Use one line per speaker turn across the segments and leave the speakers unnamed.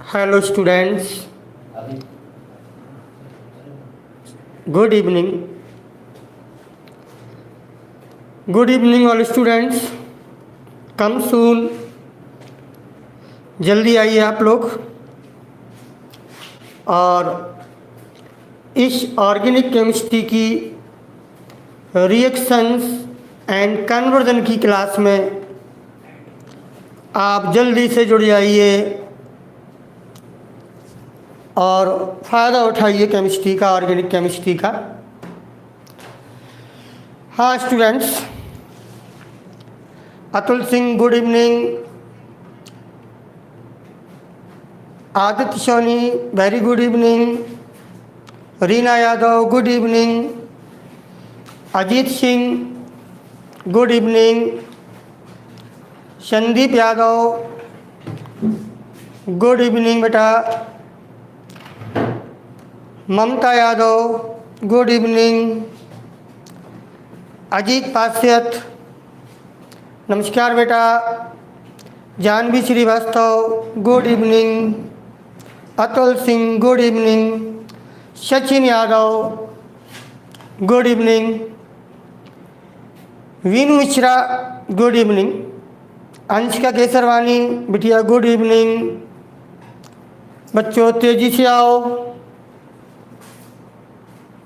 Hello students, good evening. Good evening all students. Come soon. जल्दी आइए आप लोग। और इस ऑर्गेनिक केमिस्ट्री की रिएक्शंस एंड कन्वर्जन की क्लास में आप जल्दी से जुड़ जाइए और फ़ायदा उठाइए केमिस्ट्री का, ऑर्गेनिक केमिस्ट्री का। हाँ students, Atul Singh good evening, Aditya Soni very good evening, Reena Yadav good evening, Ajit Singh good evening, Sandeep Yadav good evening बेटा, ममता यादव गुड इवनिंग, अजीत पास्यत नमस्कार बेटा, Janvi Srivastava good evening, Atul Singh good evening, Sachin Yadav good evening, Veenu Mishra good evening, Anshika Kesarwani बिटिया गुड इवनिंग। बच्चों तेज़ी से आओ,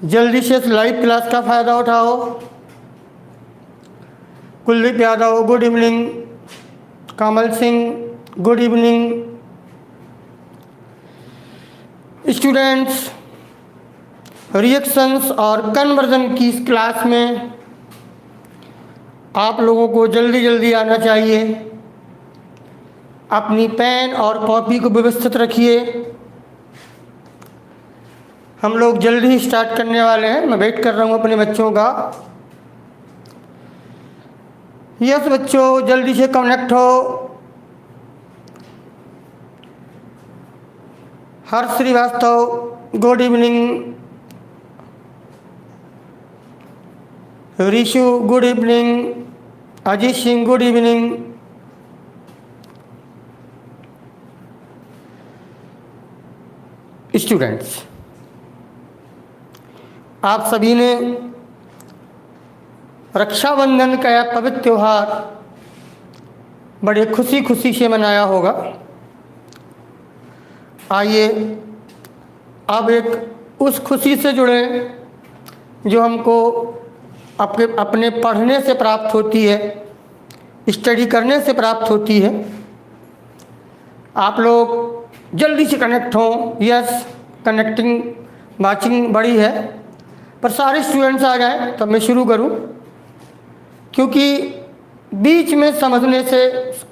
जल्दी से इस लाइव क्लास का फ़ायदा उठाओ। Kuldeep Yadav good evening, Kamal Singh good evening. Students, reactions और कन्वर्जन की इस क्लास में आप लोगों को जल्दी जल्दी आना चाहिए। अपनी पेन और कॉपी को व्यवस्थित रखिए। हम लोग जल्दी ही स्टार्ट करने वाले हैं। मैं वेट कर रहा हूँ अपने बच्चों का। यस बच्चों, जल्दी से कनेक्ट हो। Harsh Srivastava good evening, Rishu good evening, Ajit Singh good evening. Students, आप सभी ने रक्षाबंधन का यह पवित्र त्यौहार बड़े खुशी खुशी से मनाया होगा। आइए अब एक उस खुशी से जुड़े जो हमको अपने पढ़ने से प्राप्त होती है, स्टडी करने से प्राप्त होती है। आप लोग जल्दी से कनेक्ट हों। यस, कनेक्टिंग वाचिंग बड़ी है, पर सारे स्टूडेंट्स आ जाएं तब मैं शुरू करूं, क्योंकि बीच में समझने से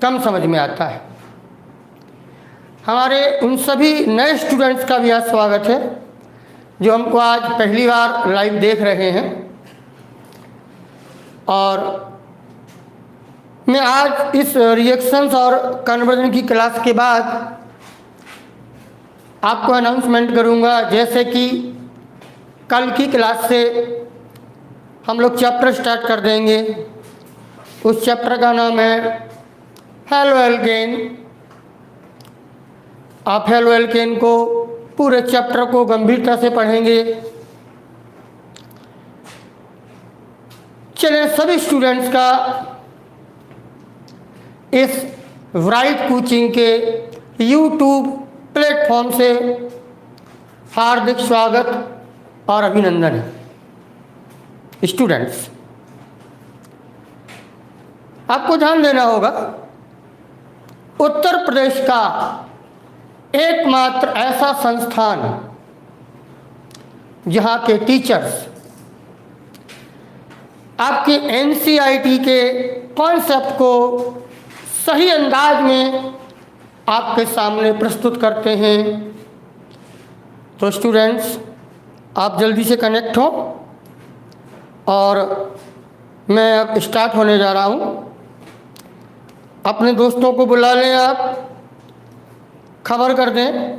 कम समझ में आता है। हमारे उन सभी नए स्टूडेंट्स का भी आज स्वागत है जो हमको आज पहली बार लाइव देख रहे हैं। और मैं आज इस रिएक्शंस और कन्वर्जन की क्लास के बाद आपको अनाउंसमेंट करूंगा, जैसे कि कल की क्लास से हम लोग चैप्टर स्टार्ट कर देंगे। उस चैप्टर का नाम है हेलो एल्केन। आप हेलो एल्केन को पूरे चैप्टर को गंभीरता से पढ़ेंगे। चलिए सभी स्टूडेंट्स का इस ब्राइट कोचिंग के यूट्यूब प्लेटफॉर्म से हार्दिक स्वागत और अभिनंदन है। स्टूडेंट्स, आपको ध्यान देना होगा, उत्तर प्रदेश का एकमात्र ऐसा संस्थान जहां के टीचर्स आपके एनसीईआरटी के कॉन्सेप्ट को सही अंदाज में आपके सामने प्रस्तुत करते हैं। तो स्टूडेंट्स, आप जल्दी से कनेक्ट हो और मैं अब स्टार्ट होने जा रहा हूं। अपने दोस्तों को बुला लें, आप खबर कर दें।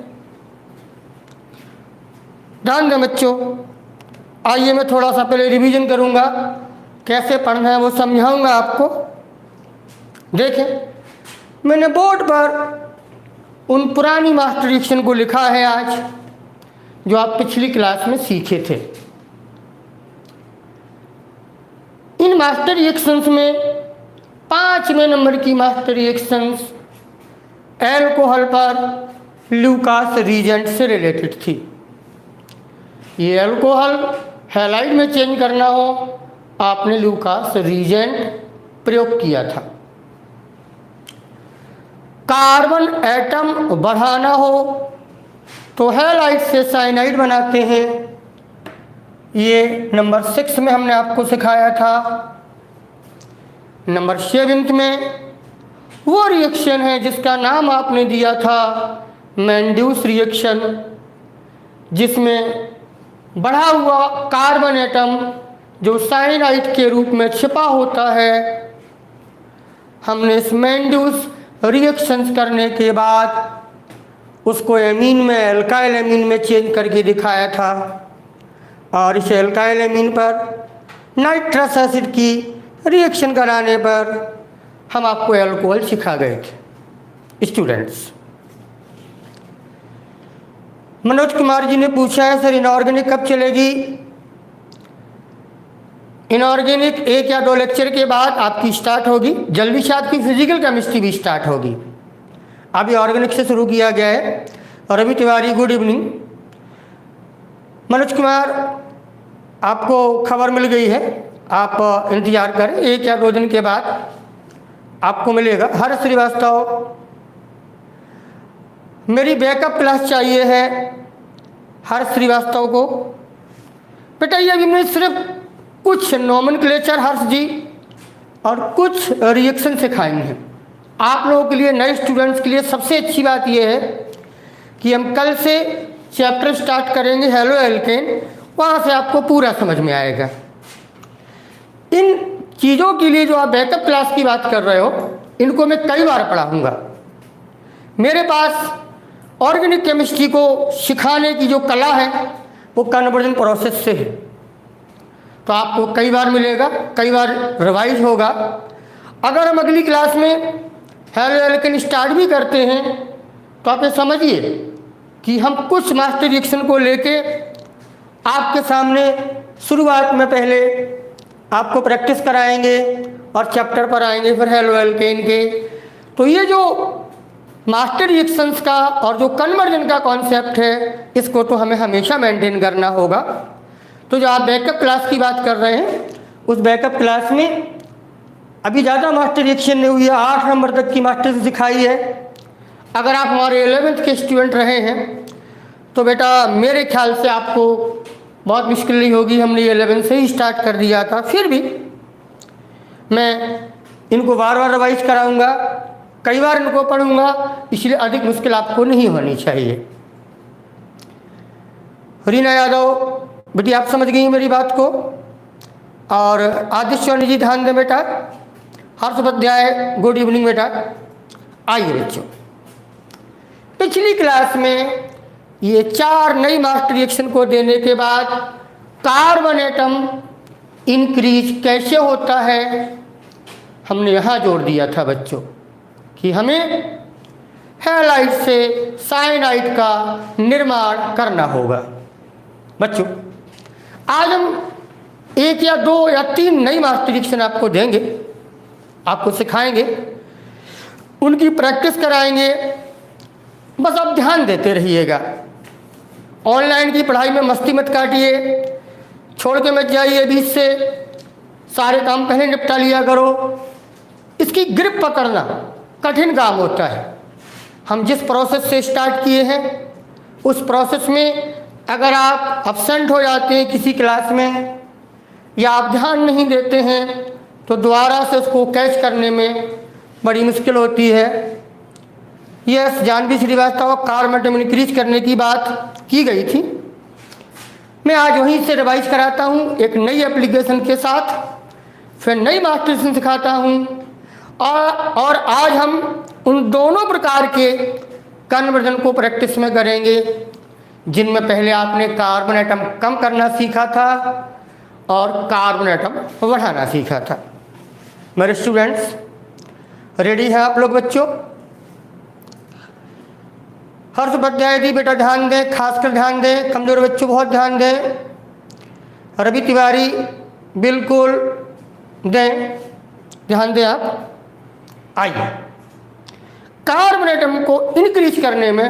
ध्यान दें बच्चों। आइए मैं थोड़ा सा पहले रिवीजन करूंगा, कैसे पढ़ना है वो समझाऊंगा आपको। देखें, मैंने बोर्ड पर उन पुरानी मास्टर रिएक्शन को लिखा है आज, जो आप पिछली क्लास में सीखे थे। इन मास्टर रिएक्शंस में 5वें नंबर की मास्टर रिएक्शंस एल्कोहल पर ल्यूकास रीजेंट से रिलेटेड थी। ये एल्कोहल हैलाइड में चेंज करना हो, आपने ल्यूकास रीजेंट प्रयोग किया था। कार्बन एटम बढ़ाना हो तो हैलाइड से साइनाइड बनाते हैं। ये नंबर 6 में हमने आपको सिखाया था। नंबर 7 में वो रिएक्शन है जिसका नाम आपने दिया था मैंड्यूस रिएक्शन, जिसमें बढ़ा हुआ कार्बन एटम जो साइनाइड के रूप में छिपा होता है, हमने इस मैंड्यूस रिएक्शंस करने के बाद उसको एमीन में, एल्काइल एमीन में चेंज करके दिखाया था। और इस एल्काइल एमीन पर नाइट्रस एसिड की रिएक्शन कराने पर हम आपको एल्कोहल सिखा गए थे। स्टूडेंट्स, मनोज कुमार जी ने पूछा है सर इनऑर्गेनिक कब चलेगी? इनऑर्गेनिक 1 या 2 लेक्चर के बाद आपकी स्टार्ट होगी। जल्दी से आपकी फिजिकल केमिस्ट्री भी स्टार्ट होगी। अभी ऑर्गेनिक से शुरू किया गया है। Ravi Tiwari, good evening. मनोज कुमार, आपको खबर मिल गई है, आप इंतजार करें, 1 या 2 दिन के बाद आपको मिलेगा। हर्ष श्रीवास्तव, मेरी बैकअप क्लास चाहिए है हर्ष श्रीवास्तव को। बेटा ये अभी मैं सिर्फ कुछ नोमेनक्लेचर हर्ष जी और कुछ रिएक्शन सिखाएंगे आप लोगों के लिए। नए स्टूडेंट्स के लिए सबसे अच्छी बात यह है कि हम कल से चैप्टर स्टार्ट करेंगे हेलो एल्केन, वहाँ से आपको पूरा समझ में आएगा। इन चीज़ों के लिए जो आप बैकअप क्लास की बात कर रहे हो, इनको मैं कई बार पढ़ाऊँगा। मेरे पास ऑर्गेनिक केमिस्ट्री को सिखाने की जो कला है वो कन्वर्जन प्रोसेस से है, तो आपको कई बार मिलेगा, कई बार रिवाइज होगा। अगर हम अगली क्लास में हेलो एल्केन स्टार्ट भी करते हैं तो आप ये समझिए कि हम कुछ मास्टर रिएक्शन को लेके आपके सामने शुरुआत में पहले आपको प्रैक्टिस कराएंगे और चैप्टर पर आएंगे फिर हेलो एल्केन के। तो ये जो मास्टर रिएक्शंस का और जो कन्वर्जन का कॉन्सेप्ट है, इसको तो हमें हमेशा मेंटेन करना होगा। तो जो आप बैकअप क्लास की बात कर रहे हैं, उस बैकअप क्लास में अभी ज़्यादा मास्टर रिएक्शन नहीं हुई है, 8 नंबर तक की मास्टर सिखाई है। अगर आप हमारे 11th के स्टूडेंट रहे हैं तो बेटा मेरे ख्याल से आपको बहुत मुश्किल नहीं होगी, हमने 11 से ही स्टार्ट कर दिया था। फिर भी मैं इनको बार बार रिवाइज कराऊंगा, कई बार इनको पढ़ूंगा, इसलिए अधिक मुश्किल आपको नहीं होनी चाहिए। रीना यादव बेटी, आप समझ गई मेरी बात को। और आदित्य जी ध्यान दें बेटा। हर्ष उपाध्याय, गुड इवनिंग बेटा। आइए बच्चों, पिछली क्लास में ये 4 नई मास्टर रिएक्शन को देने के बाद कार्बन एटम इंक्रीज कैसे होता है हमने यहाँ जोड़ दिया था बच्चों कि हमें हैलाइड से साइनाइड का निर्माण करना होगा। बच्चों आज हम 1 या 2 या 3 नई मास्टर रिएक्शन आपको देंगे, आपको सिखाएंगे, उनकी प्रैक्टिस कराएंगे। बस आप ध्यान देते रहिएगा। ऑनलाइन की पढ़ाई में मस्ती मत काटिए, छोड़ के मत जाइए बीच से, सारे काम पहले निपटा लिया करो। इसकी ग्रिप पकड़ना कठिन काम होता है। हम जिस प्रोसेस से स्टार्ट किए हैं उस प्रोसेस में अगर आप एब्सेंट हो जाते हैं किसी क्लास में या आप ध्यान नहीं देते हैं तो दोबारा से उसको कैच करने में बड़ी मुश्किल होती है। Yes, Janvi Srivastava, carbon atom increase करने की बात की गई थी। मैं आज वहीं से रिवाइज कराता हूँ एक नई एप्लीकेशन के साथ, फिर नई मास्टर सिखाता हूँ। और आज हम उन दोनों प्रकार के कन्वर्जन को प्रैक्टिस में करेंगे जिनमें पहले आपने कार्बन एटम कम करना सीखा था और कार्बन एटम बढ़ाना सीखा था। मेरे स्टूडेंट्स रेडी हैं आप लोग बच्चों? हर्ष उपाध्याय जी बेटा ध्यान दें, खासकर ध्यान दें, कमजोर बच्चों बहुत ध्यान दें। रवि तिवारी बिल्कुल दें, ध्यान दें आप। आइए, कार्बन एटम को इंक्रीज करने में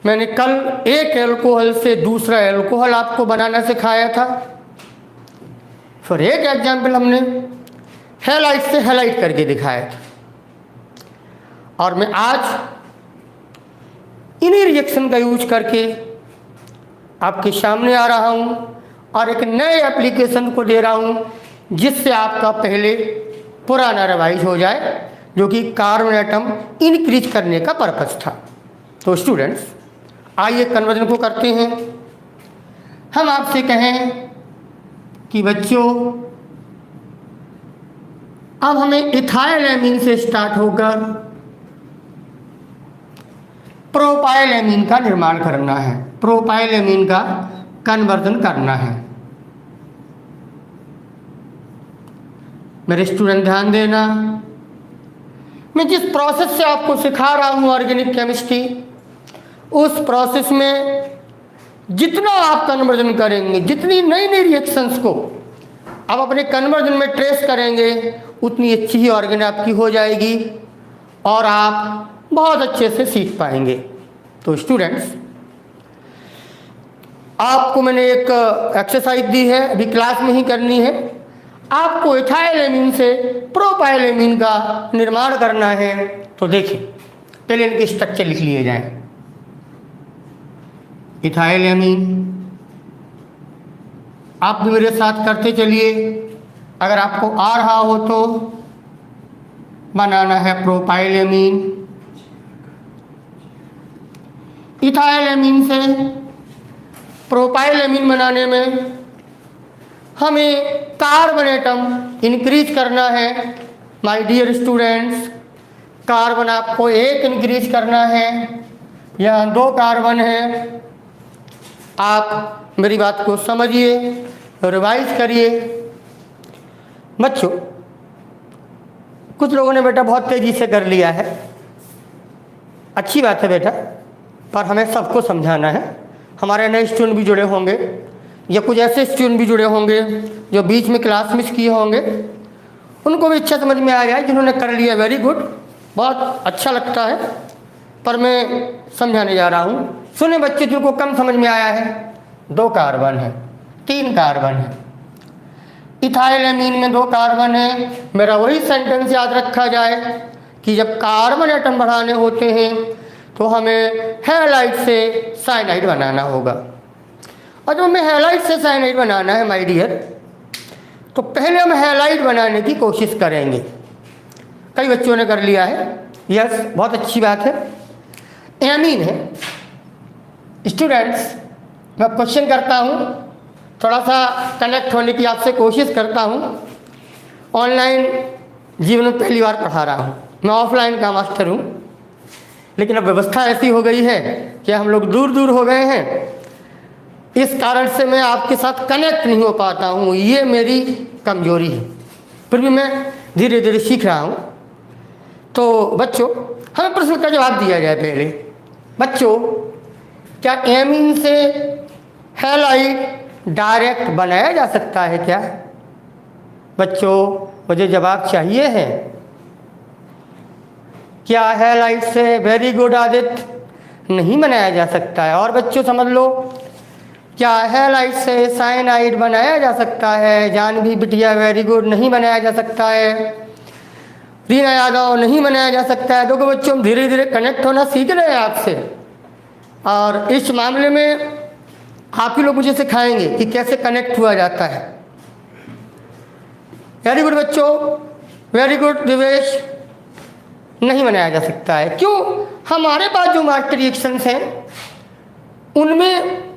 मैंने कल एक एल्कोहल से दूसरा एल्कोहल आपको बनाना सिखाया था। फिर एक एग्जाम्पल हमने हैलाइड से हैलाइड करके दिखाया था, और मैं आज इन्हीं रिएक्शन का यूज करके आपके सामने आ रहा हूं और एक नए एप्लीकेशन को दे रहा हूं जिससे आपका पहले पुराना रिवाइज हो जाए, जो कि कार्बन एटम इंक्रीज करने का पर्पस था। तो स्टूडेंट्स, आइए कन्वर्जन को करते हैं। हम आपसे कहें कि बच्चों अब हमें इथाइलएमीन से स्टार्ट होकर प्रोपाइलएमीन का निर्माण करना है, प्रोपाइलएमीन का कन्वर्जन करना है। मेरे स्टूडेंट ध्यान देना, मैं जिस प्रोसेस से आपको सिखा रहा हूं ऑर्गेनिक केमिस्ट्री, उस प्रोसेस में जितना आप कन्वर्जन करेंगे, जितनी नई नई रिएक्शंस को आप अपने कन्वर्जन में ट्रेस करेंगे, उतनी अच्छी ही ऑर्गेनिक आपकी हो जाएगी और आप बहुत अच्छे से सीख पाएंगे। तो स्टूडेंट्स, आपको मैंने एक एक्सरसाइज दी है, अभी क्लास में ही करनी है। आपको इथाइलएमीन से प्रोपाइलएमीन का निर्माण करना है। तो देखिए, पहले इनके स्ट्रक्चर लिख लिए जाएं। इथाइलएमीन, आप भी मेरे साथ करते चलिए। अगर आपको आ रहा हो तो बनाना है प्रोपाइलएमीन। इथाइलएमीन से प्रोपाइलएमीन बनाने में हमें कार्बन एटम इंक्रीज करना है। माय डियर स्टूडेंट्स, कार्बन आपको एक इंक्रीज करना है, यहाँ 2 कार्बन है। आप मेरी बात को समझिए, रिवाइज करिए। बच्चों, कुछ लोगों ने बेटा बहुत तेजी से कर लिया है, अच्छी बात है बेटा, पर हमें सबको समझाना है। हमारे नए स्टूडेंट भी जुड़े होंगे या कुछ ऐसे स्टूडेंट भी जुड़े होंगे जो बीच में क्लास मिस किए होंगे, उनको भी अच्छा समझ में आ गया। जिन्होंने कर लिया वेरी गुड, बहुत अच्छा लगता है, पर मैं समझाने जा रहा हूँ। सुने बच्चे, जिनको कम समझ में आया है, 2 कार्बन है, 3 कार्बन है। इथाइलएमीन में 2 कार्बन है। मेरा वही सेंटेंस याद रखा जाए कि जब कार्बन एटम बढ़ाने होते हैं तो हमें हैलाइड से साइनाइड बनाना होगा। और जब हमें हैलाइड से साइनाइड बनाना है माय डियर, तो पहले हम हैलाइड बनाने की कोशिश करेंगे। कई बच्चों ने कर लिया है, यस, बहुत अच्छी बात है। एमीन है। स्टूडेंट्स, मैं क्वेश्चन करता हूँ, थोड़ा सा कनेक्ट होने की आपसे कोशिश करता हूँ। ऑनलाइन जीवन में पहली बार पढ़ा रहा हूँ, मैं ऑफलाइन का मास्टर हूँ, लेकिन अब व्यवस्था ऐसी हो गई है कि हम लोग दूर दूर हो गए हैं, इस कारण से मैं आपके साथ कनेक्ट नहीं हो पाता हूँ। ये मेरी कमजोरी है, फिर भी मैं धीरे धीरे सीख रहा हूँ। तो बच्चों, हमें प्रश्न का जवाब दिया जाए पहले। बच्चों, क्या एमीन से हैलाइड डायरेक्ट बनाया जा सकता है क्या? बच्चों, मुझे जवाब चाहिए है। क्या हैलाइड से, वेरी गुड आदित्य, नहीं बनाया जा सकता है? और बच्चों समझ लो, क्या हैलाइड से साइनाइड बनाया जा सकता है? जानवी बिटिया वेरी गुड, नहीं बनाया जा सकता है। रीना यादव, नहीं बनाया जा सकता है। देखो बच्चों, हम धीरे धीरे कनेक्ट होना सीख रहे हैं आपसे, और इस मामले में आप ही लोग मुझे सिखाएंगे कि कैसे कनेक्ट हुआ जाता है। वेरी गुड बच्चों, वेरी गुड दिवेश, नहीं बनाया जा सकता है। क्यों? हमारे पास जो मास्टर रिएक्शंस हैं उनमें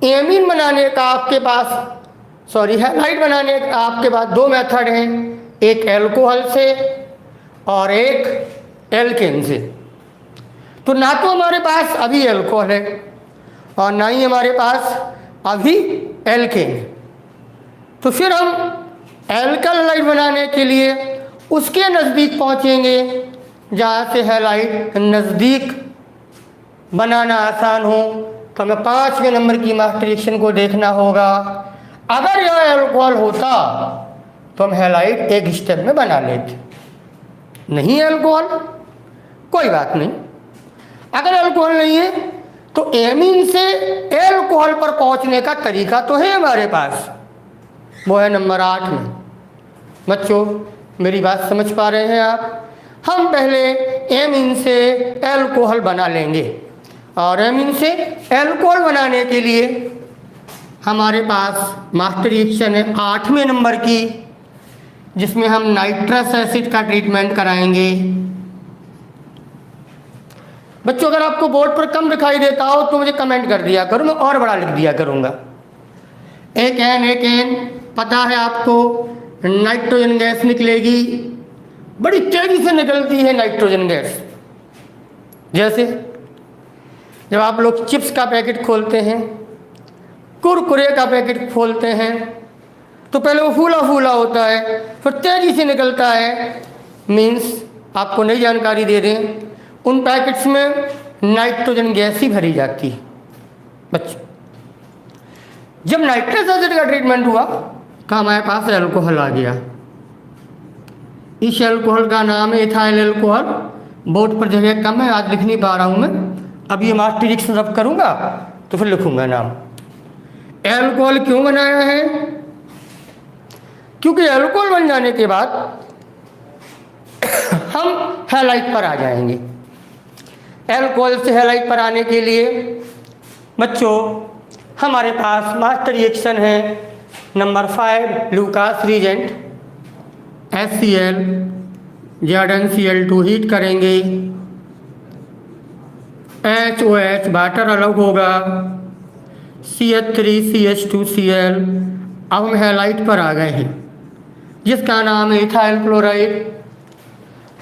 एमीन बनाने का आपके पास, सॉरी हैलाइड बनाने का आपके पास 2 मेथड हैं, एक एल्कोहल से और एक एल्केन से। तो ना तो हमारे पास अभी एल्कोहल है और ना ही हमारे पास अभी एल्केन है, तो फिर हम एल्काइल हैलाइड बनाने के लिए उसके नज़दीक पहुंचेंगे जहाँ से हैलाइड नज़दीक बनाना आसान हो तो हमें 5वें नंबर की मास्टर रिएक्शन को देखना होगा। अगर यह अल्कोहल होता तो हम हैलाइड एक स्टेप में बना लेते। नहीं है अल्कोहल, कोई बात नहीं। अगर अल्कोहल नहीं है तो एमीन से एल्कोहल पर पहुंचने का तरीका तो है हमारे पास, वो है नंबर 8 में। बच्चों मेरी बात समझ पा रहे हैं आप? हम पहले एमीन से एल्कोहल बना लेंगे और एमीन से एल्कोहल बनाने के लिए हमारे पास मास्टर रिएक्शन है 8वें नंबर की, जिसमें हम नाइट्रस एसिड का ट्रीटमेंट कराएंगे। बच्चों अगर आपको बोर्ड पर कम दिखाई देता हो तो मुझे कमेंट कर दिया करो, मैं और बड़ा लिख दिया करूँगा। एक एन पता है आपको नाइट्रोजन गैस निकलेगी, बड़ी तेजी से निकलती है नाइट्रोजन गैस। जैसे जब आप लोग चिप्स का पैकेट खोलते हैं, कुरकुरे का पैकेट खोलते हैं, तो पहले वो फूला फूला होता है, फिर तेजी से निकलता है। मीन्स आपको नई जानकारी दे दें, उन पैकेट्स में नाइट्रोजन गैस ही भरी जाती है। बच्चों जब नाइट्रस एसिड का ट्रीटमेंट हुआ तो हमारे पास एल्कोहल आ गया। इस एल्कोहल का नाम है इथाइल एल्कोहल। बोर्ड पर जगह कम है, आज लिख नहीं पा रहा हूँ मैं। अब ये मास्टर रिएक्शन रब करूँगा तो फिर लिखूँगा नाम। एल्कोहल क्यों बनाया है? क्योंकि एल्कोहल बन जाने के बाद हम हैलाइड पर आ जाएंगे। एल्कोहल से हैलाइड पर आने के लिए बच्चों हमारे पास मास्टर रिएक्शन है number 5 Lucas reagent. HCl ZnCl2 heat करेंगे, HOH वाटर अलग होगा, CH3CH2Cl। अब हम हैलाइड पर आ गए हैं जिसका नाम है इथाइल क्लोराइड।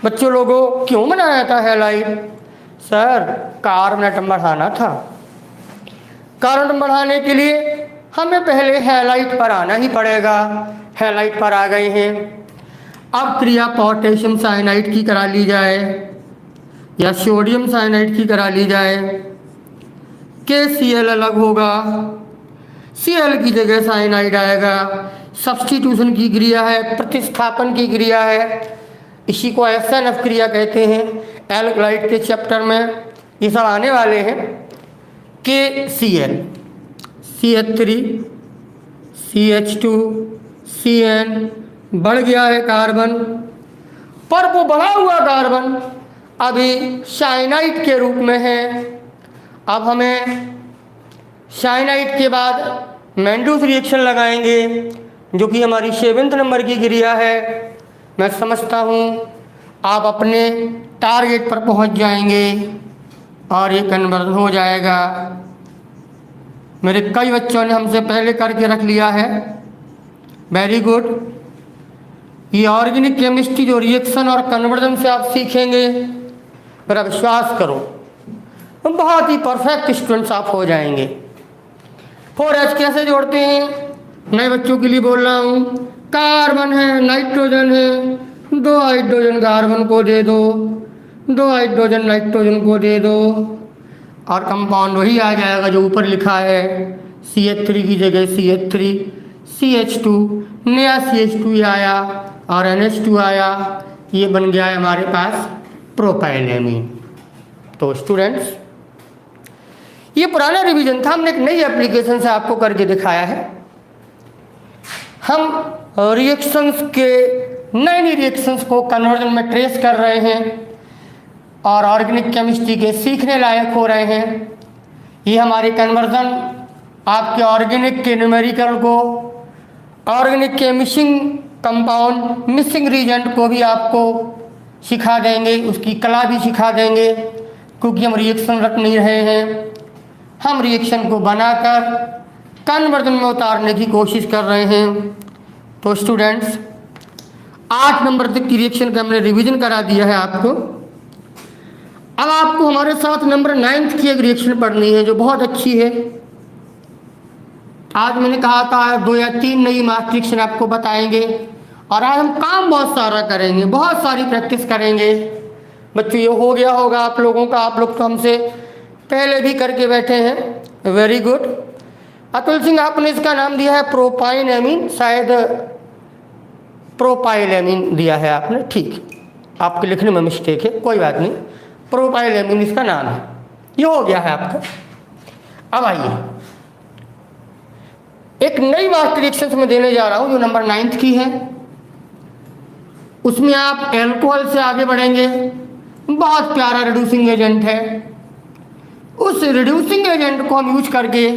बच्चों लोगों क्यों बनाया था हैलाइड? सर कार्बन एटम बढ़ाना था। कार्बन एटम बढ़ाने के लिए हमें पहले हैलाइड पर आना ही पड़ेगा। हैलाइड पर आ गए हैं। अब क्रिया पोटेशियम साइनाइड की करा ली जाए या सोडियम साइनाइड की करा ली जाए। KCl अलग होगा, Cl की जगह साइनाइड आएगा। सब्स्टिट्यूशन की क्रिया है, प्रतिस्थापन की क्रिया है, इसी को SNF क्रिया कहते हैं। एल्कलाइड के चैप्टर में ये सब आने वाले हैं। KCl CH3 CH2 CN बढ़ गया है कार्बन, पर वो बढ़ा हुआ कार्बन अभी साइनाइड के रूप में है। अब हमें साइनाइड के बाद मैंड्यूस रिएक्शन लगाएंगे जो कि हमारी 7वें नंबर की क्रिया है। मैं समझता हूँ आप अपने टारगेट पर पहुँच जाएंगे और ये कन्वर्जन हो जाएगा। मेरे कई बच्चों ने हमसे पहले करके रख लिया है, वेरी गुड। ये ऑर्गेनिक केमिस्ट्री जो रिएक्शन और कन्वर्जन से आप सीखेंगे, मेरा विश्वास करो बहुत ही परफेक्ट स्टूडेंट्स आप हो जाएंगे। 4H कैसे जोड़ते हैं? नए बच्चों के लिए बोल रहा हूँ। कार्बन है, नाइट्रोजन है, 2 हाइड्रोजन कार्बन को दे दो, 2 हाइड्रोजन नाइट्रोजन को दे दो और कंपाउंड वही आ जाएगा जो ऊपर लिखा है। CH3 की जगह CH3, CH2, नया CH2 आया और NH2 आया। ये बन गया है हमारे पास प्रोपाइलेमीन। तो स्टूडेंट्स ये पुराना रिवीजन था, हमने एक नई एप्लीकेशन से आपको करके दिखाया है। हम रिएक्शंस के नई रिएक्शंस को कन्वर्जन में ट्रेस कर रहे हैं और ऑर्गेनिक केमिस्ट्री के सीखने लायक हो रहे हैं। ये हमारे कन्वर्जन आपके ऑर्गेनिक के न्यूमेरिकल को, ऑर्गेनिक के मिसिंग कंपाउंड, मिसिंग रीजेंट को भी आपको सिखा देंगे, उसकी कला भी सिखा देंगे। क्योंकि हम रिएक्शन रख नहीं रहे हैं, हम रिएक्शन को बनाकर कन्वर्जन में उतारने की कोशिश कर रहे हैं। तो स्टूडेंट्स 8 नंबर तक की रिएक्शन का हमने रिवीजन करा दिया है आपको। अब आपको हमारे साथ नंबर 9 की एक रिएक्शन पढ़नी है जो बहुत अच्छी है। आज मैंने कहा था 2 या 3 नई मास्टर रिएक्शन आपको बताएंगे और आज हम काम बहुत सारा करेंगे, बहुत सारी प्रैक्टिस करेंगे। बच्चों ये हो गया होगा आप लोगों का, आप लोग तो हमसे पहले भी करके बैठे हैं, वेरी गुड। अतुल सिंह, आपने इसका नाम दिया है प्रोपाइन एमीन, शायद प्रोपाइल एमीन दिया है आपने, ठीक, आपके लिखने में मिस्टेक है, कोई बात नहीं, प्रोपाइल एमीन इसका नाम है, ये हो गया है आपका। अब आइए, एक नई मास्टर रिएक्शन में देने जा रहा हूं जो नंबर 9 की है। उसमें आप एल्कोहल से आगे बढ़ेंगे, बहुत प्यारा रिड्यूसिंग एजेंट है। उस रिड्यूसिंग एजेंट को हम यूज करके,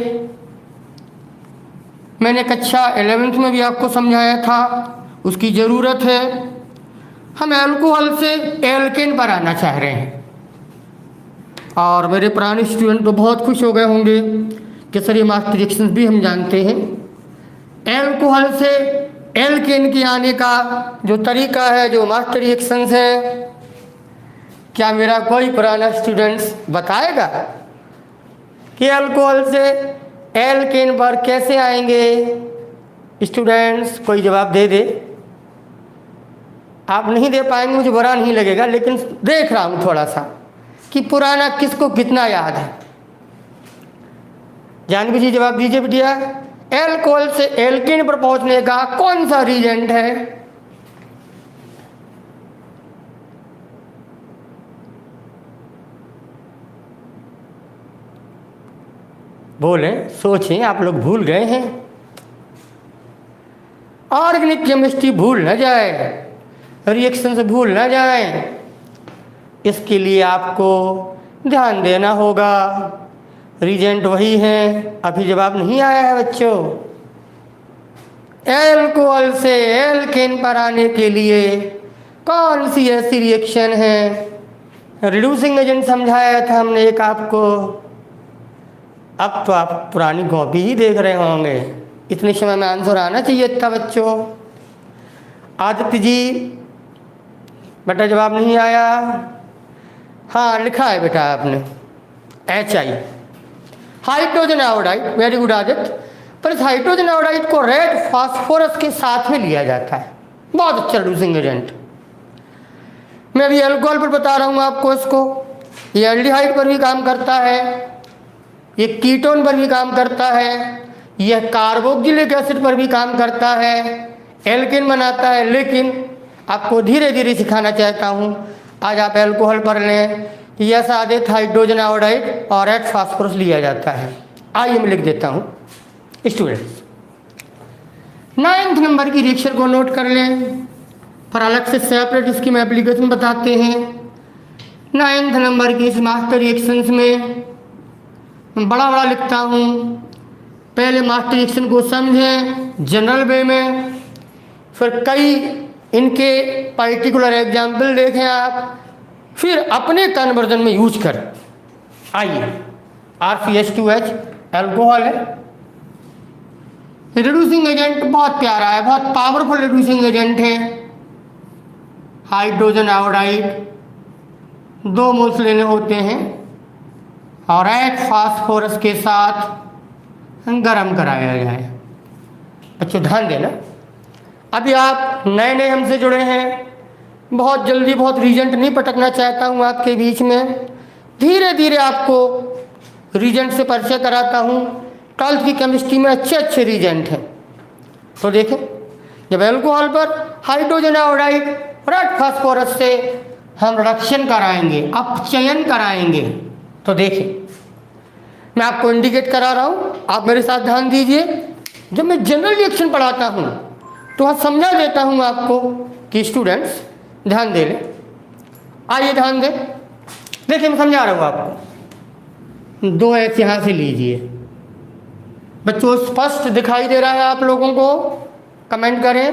मैंने कक्षा 11th में भी आपको समझाया था, उसकी ज़रूरत है। हम एल्कोहल से एल्केन पर आना चाह रहे हैं, और मेरे पुराने स्टूडेंट तो बहुत खुश हो गए होंगे कि सर ये मास्टर रिएक्शंस भी हम जानते हैं। एल्कोहल से एल्केन के आने का जो तरीका है, जो मास्टर रिएक्शंस है, क्या मेरा कोई पुराना स्टूडेंट्स बताएगा कि एल्कोहल से एल्केन पर कैसे आएंगे? स्टूडेंट्स कोई जवाब दे दे। आप नहीं दे पाएंगे, मुझे बुरा नहीं लगेगा, लेकिन देख रहा हूँ थोड़ा सा कि पुराना किसको कितना याद है। जानवी जी जवाब दीजिए बिटिया, एल्कोहल से एल्केन पर पहुंचने का कौन सा रीजेंट है? बोले, सोचें, आप लोग भूल गए हैं। ऑर्गेनिक केमिस्ट्री भूल न जाए, रिएक्शन से भूल न जाए, इसके लिए आपको ध्यान देना होगा। रीजेंट वही है, अभी जवाब नहीं आया है बच्चों। एल्कोहल से एल्केन पर आने के लिए कौन सी ऐसी रिएक्शन है? रिड्यूसिंग एजेंट समझाया था हमने एक आपको। अब तो आप पुरानी कॉपी ही देख रहे होंगे, इतने समय में आंसर आना चाहिए था बच्चों। आदित्य जी, बेटा जवाब नहीं आया? हाँ लिखा है बेटा आपने, HI, hydrogen iodide, very good Aditya. पर इस हाइड्रोजन आयोडाइड को रेड फास्फोरस के साथ में लिया जाता है, बहुत अच्छा रिड्यूसिंग एजेंट। मैं अभी अल्कोहल पर बता रहा हूँ आपको, इसको ये एल्डिहाइड पर भी काम करता है, ये कीटोन पर भी काम करता है, यह कार्बोक्सिलिक एसिड पर भी काम करता है, एल्केन बनाता है। लेकिन आपको धीरे धीरे सिखाना चाहता हूँ, आज आप एल्कोहल पर लें, यह सादित हाइड्रोजन आयोडाइड और रेड फास्फोरस लिया जाता है। आइए मैं लिख देता हूँ स्टूडेंट्स। 9th नंबर की रिएक्शन को नोट कर लें, पर अलग से सेपरेट इसकी मैं एप्लीकेशन बताते हैं। 9th नंबर की इस मास्टर रिएक्शंस में बड़ा बड़ा लिखता हूँ। पहले मास्टर रिएक्शन को समझें जनरल वे में, फिर कई इनके पर्टिकुलर एग्जाम्पल देखें आप, फिर अपने कन्वर्जन में यूज करें। आइए, RCH2H एल्कोहल है, रिड्यूसिंग एजेंट बहुत प्यारा है, बहुत पावरफुल रिड्यूसिंग एजेंट है। हाइड्रोजन आयोडाइड 2 मोल्स लेने होते हैं और रेड फास्फोरस के साथ गर्म कराया जाए। बच्चों ध्यान देना, अभी आप नए नए हमसे जुड़े हैं, बहुत जल्दी बहुत रीजेंट नहीं पटकना चाहता हूँ आपके बीच में, धीरे धीरे आपको रीजेंट से परिचय कराता हूँ। 12th की केमिस्ट्री में अच्छे अच्छे रीजेंट हैं। तो देखें, जब एल्कोहल पर हाइड्रोजन आयोडाइड रेड फास्फोरस से हम रिडक्शन कराएंगे, अपचयन कराएंगे, तो देखें मैं आपको इंडिकेट करा रहा हूँ, आप मेरे साथ ध्यान दीजिए। जब मैं जनरल रिएक्शन पढ़ाता हूँ तो वहाँ समझा देता हूँ आपको कि स्टूडेंट्स ध्यान दे लें। आइए ध्यान दें, देखिए मैं समझा रहा हूँ आपको। 2H यहाँ से लीजिए बच्चों, स्पष्ट दिखाई दे रहा है आप लोगों को? कमेंट करें,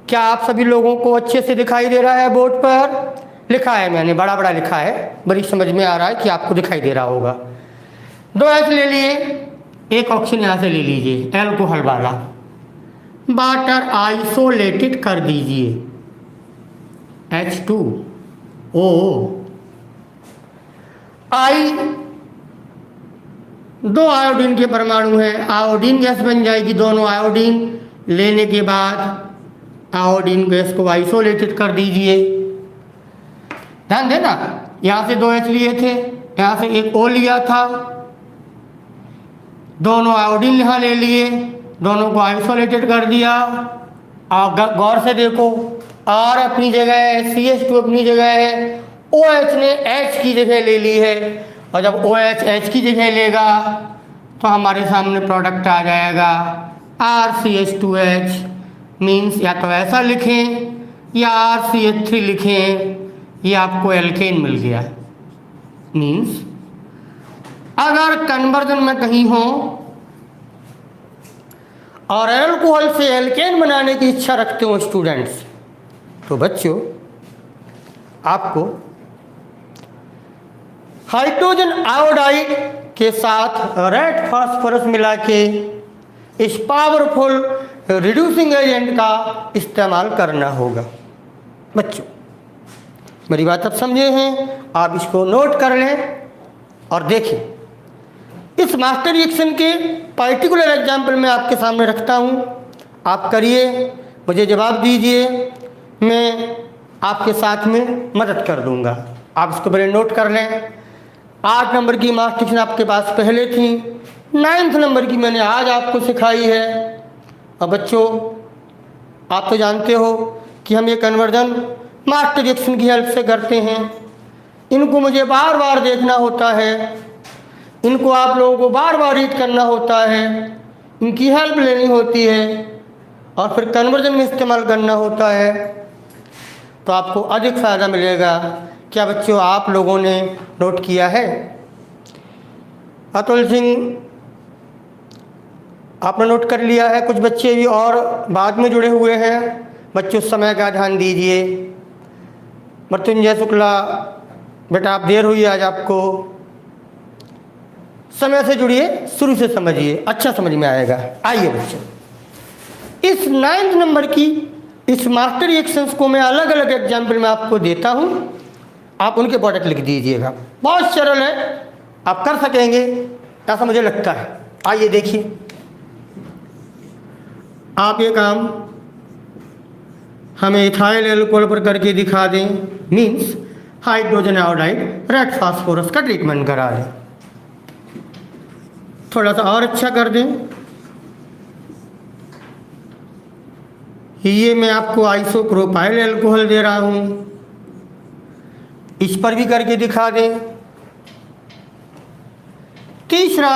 क्या आप सभी लोगों को अच्छे से दिखाई दे रहा है? बोर्ड पर लिखा है मैंने, बड़ा बड़ा लिखा है, बड़ी समझ में आ रहा है कि आपको दिखाई दे रहा होगा। 2H ले लिए, एक ऑप्शन यहाँ से ले लीजिए एल्कोहल वाला, वाटर आइसोलेटेड कर दीजिए, H2O। आई 2 आयोडीन के परमाणु हैं, आयोडीन गैस बन जाएगी। दोनों आयोडीन लेने के बाद आयोडीन गैस को आइसोलेटेड कर दीजिए। ध्यान देना, यहाँ से 2 H लिए थे, यहाँ से एक O लिया था, दोनों आयोडीन यहाँ ले लिए, दोनों को आइसोलेटेड कर दिया। आप गौर से देखो, R अपनी जगह है, CH2 अपनी जगह है, OH ने H की जगह ले ली है, और जब OH H की जगह लेगा तो हमारे सामने प्रोडक्ट आ जाएगा RCH2H। मीन्स या तो ऐसा लिखें या RCH3 लिखें, ये आपको एल्केन मिल गया। मीन्स अगर कन्वर्जन में कहीं हो और अल्कोहल से एल्केन बनाने की इच्छा रखते हो स्टूडेंट्स, तो बच्चों आपको हाइड्रोजन आयोडाइड के साथ रेड फास्फोरस मिला के इस पावरफुल रिड्यूसिंग एजेंट का इस्तेमाल करना होगा। बच्चों मेरी बात आप समझे हैं, आप इसको नोट कर लें और देखें। इस मास्टर रिएक्शन के पर्टिकुलर एग्जाम्पल मैं आपके सामने रखता हूँ, आप करिए, मुझे जवाब दीजिए, मैं आपके साथ में मदद कर दूंगा। आप इसको पहले नोट कर लें। 8 नंबर की मास्टर रिएक्शन आपके पास पहले थी, 9th नंबर की मैंने आज आपको सिखाई है। और बच्चों आप तो जानते हो कि हम ये कन्वर्जन मास्टर रिएक्शन की हेल्प से करते हैं। इनको मुझे बार बार देखना होता है, इनको आप लोगों को बार बार रीड करना होता है, इनकी हेल्प लेनी होती है और फिर कन्वर्जन में इस्तेमाल करना होता है, तो आपको अधिक फ़ायदा मिलेगा। क्या बच्चों आप लोगों ने नोट किया है? अतुल सिंह आपने नोट कर लिया है, कुछ बच्चे भी और बाद में जुड़े हुए हैं। बच्चों समय का ध्यान दीजिए। मृत्युंजय शुक्ला बेटा आप देर हुई आज, आपको समय से जुड़िए, शुरू से समझिए, अच्छा समझ में आएगा। आइए बच्चों, इस 9th नंबर की इस मास्टर रिएक्शंस को मैं अलग अलग एग्जाम्पल में आपको देता हूँ, आप उनके प्रोडक्ट लिख दीजिएगा। बहुत सरल है, आप कर सकेंगे ऐसा मुझे लगता है। आइए देखिए, आप ये काम हमें इथाइल एल्कोहल पर करके दिखा दें। Means hydrogen iodide red phosphorus का ट्रीटमेंट करा दें। थोड़ा सा और अच्छा कर दें, ये मैं आपको आइसोप्रोपाइल एल्कोहल दे रहा हूँ, इस पर भी करके दिखा दें। तीसरा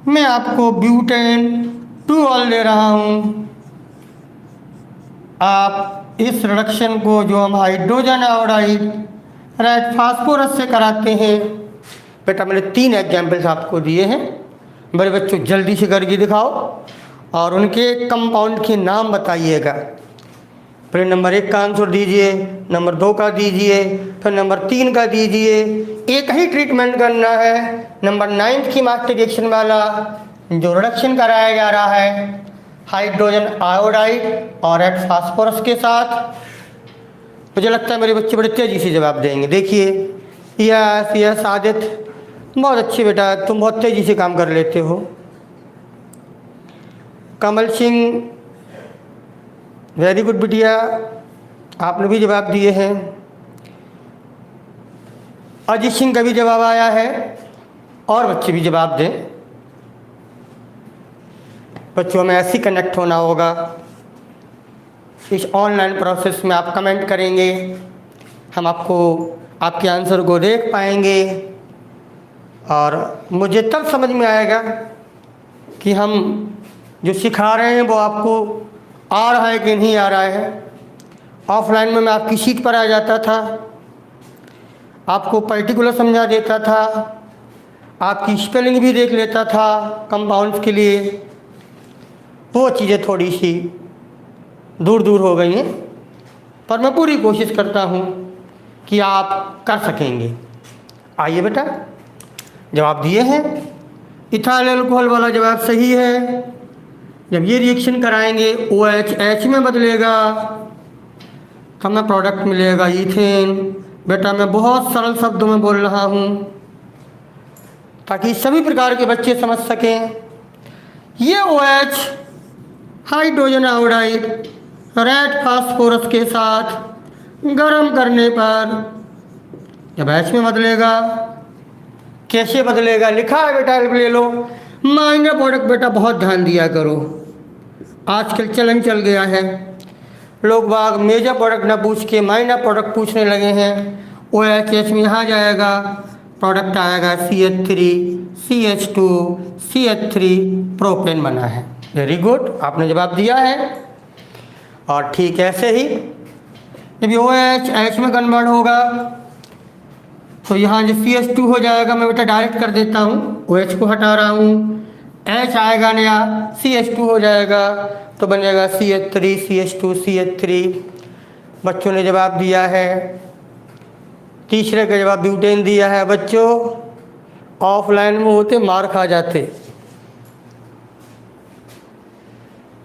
मैं आपको ब्यूटेन 2-ऑल दे रहा हूँ। आप इस रिडक्शन को जो हम हाइड्रोजन आयोडाइड रेड फास्फोरस से कराते हैं, बेटा मैंने 3 एग्जाम्पल्स आपको दिए हैं, मेरे बच्चों जल्दी से करके दिखाओ और उनके कंपाउंड के नाम बताइएगा। फिर नंबर 1 का आंसर दीजिए, नंबर 2 का दीजिए, फिर नंबर 3 का दीजिए। एक ही ट्रीटमेंट करना है। नंबर 9th की मास्टर रिएक्शन वाला जो रिडक्शन कराया जा रहा है हाइड्रोजन आयोडाइड और रेड फास्फोरस के साथ, मुझे लगता है मेरे बच्चे बड़े तेज़ी से जवाब देंगे। देखिए, यस आदित्य बहुत अच्छे बेटा, तुम बहुत तेज़ी से काम कर लेते हो। कमल सिंह वेरी गुड बिटिया, आपने भी जवाब दिए हैं। अजीत सिंह का भी जवाब आया है, और बच्चे भी जवाब दें। बच्चों में ऐसे कनेक्ट होना होगा। इस ऑनलाइन प्रोसेस में आप कमेंट करेंगे, हम आपको आपके आंसर को देख पाएंगे और मुझे तब समझ में आएगा कि हम जो सिखा रहे हैं वो आपको आ रहा है कि नहीं आ रहा है। ऑफलाइन में मैं आपकी सीट पर आ जाता था, आपको पर्टिकुलर समझा देता था, आपकी स्पेलिंग भी देख लेता था कंपाउंड्स के लिए। वो चीज़ें थोड़ी सी दूर दूर हो गई हैं, पर मैं पूरी कोशिश करता हूँ कि आप कर सकेंगे। आइए बेटा, जवाब दिए हैं। इथाइल अल्कोहल वाला जवाब सही है। जब ये रिएक्शन कराएंगे OH H में बदलेगा तो हमें प्रोडक्ट मिलेगा ईथेन। बेटा मैं बहुत सरल शब्दों में बोल रहा हूँ ताकि सभी प्रकार के बच्चे समझ सकें। ये OH hydrogen iodide red phosphorus के साथ गर्म करने पर जब H में बदलेगा, कैसे बदलेगा? लिखा है बेटा, ले लो। माइनर प्रोडक्ट बेटा बहुत ध्यान दिया करो, आजकल चलन चल गया है, लोग बाग मेजर प्रोडक्ट ना पूछ के माइनर प्रोडक्ट पूछने लगे हैं। OH में यहाँ जाएगा, प्रोडक्ट आएगा CH3 CH2 CH3 प्रोपेन बना है। वेरी गुड, आपने जवाब दिया है। और ठीक ऐसे ही जब OH H में कन्वर्ट होगा तो यहाँ जो CH2 हो जाएगा, मैं बेटा डायरेक्ट कर देता हूँ, OH को हटा रहा हूँ, H आएगा नया, CH2 हो जाएगा तो बनेगा CH3 CH2 CH3। बच्चों ने जवाब दिया है, तीसरे का जवाब ब्यूटेन दिया है। बच्चों ऑफलाइन में होते मार खा जाते,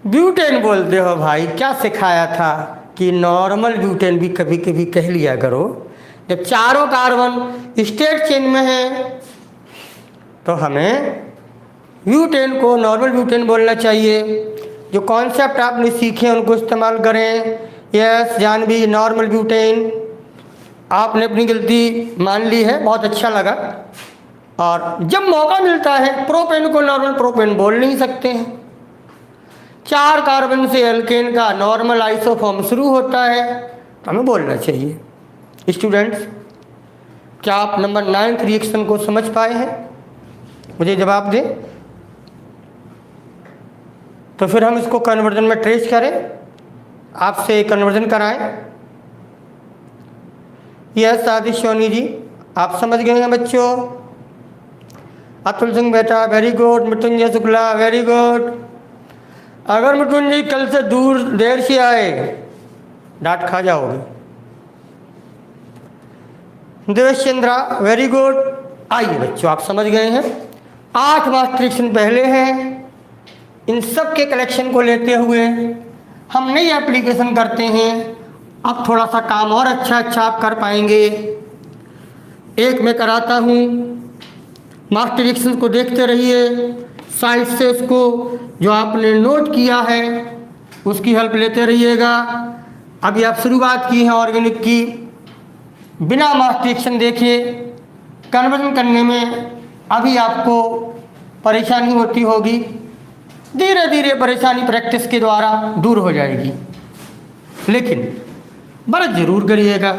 ब्यूटेन बोलते हो भाई, क्या सिखाया था कि नॉर्मल ब्यूटेन भी कभी कभी कह लिया करो। जब चारों कार्बन स्टेट चेन में है तो हमें ब्यूटेन को नॉर्मल ब्यूटेन बोलना चाहिए। जो कॉन्सेप्ट आपने सीखे उनको इस्तेमाल करें। यस जानवी, नॉर्मल ब्यूटेन, आपने अपनी गलती मान ली है, बहुत अच्छा लगा। और जब मौका मिलता है प्रोपेन को नॉर्मल प्रोपेन बोल नहीं सकते हैं। 4 कार्बन से एल्केन का नॉर्मल आइसोफॉर्म शुरू होता है तो हमें बोलना चाहिए। स्टूडेंट्स, क्या आप नंबर 9 रिएक्शन को समझ पाए हैं? मुझे जवाब दें। तो फिर हम इसको कन्वर्जन में ट्रेस करें, आपसे कन्वर्जन कराएं। यस आदिश सोनी जी, आप समझ गए हैं बच्चों? अतुल सिंह बेटा very good. Mrityunjay Shukla very good. अगर मृत्युंजय कल से दूर देर से आए डांट खा जाओगे। Devesh Chandra very good. आइए बच्चों, आप समझ गए हैं। 8 मास्टर रिएक्शन पहले हैं, इन सब के कलेक्शन को लेते हुए हम नई एप्लीकेशन करते हैं। अब थोड़ा सा काम और अच्छा आप कर पाएंगे। एक मैं कराता हूँ, मास्टर रिएक्शन को देखते रहिए, साइड से उसको जो आपने नोट किया है उसकी हेल्प लेते रहिएगा। अभी आप शुरुआत की है ऑर्गेनिक की, बिना मास्टर रिएक्शन देखे कन्वर्जन करने में अभी आपको परेशानी होती होगी। धीरे धीरे परेशानी प्रैक्टिस के द्वारा दूर हो जाएगी, लेकिन बरत जरूर करिएगा।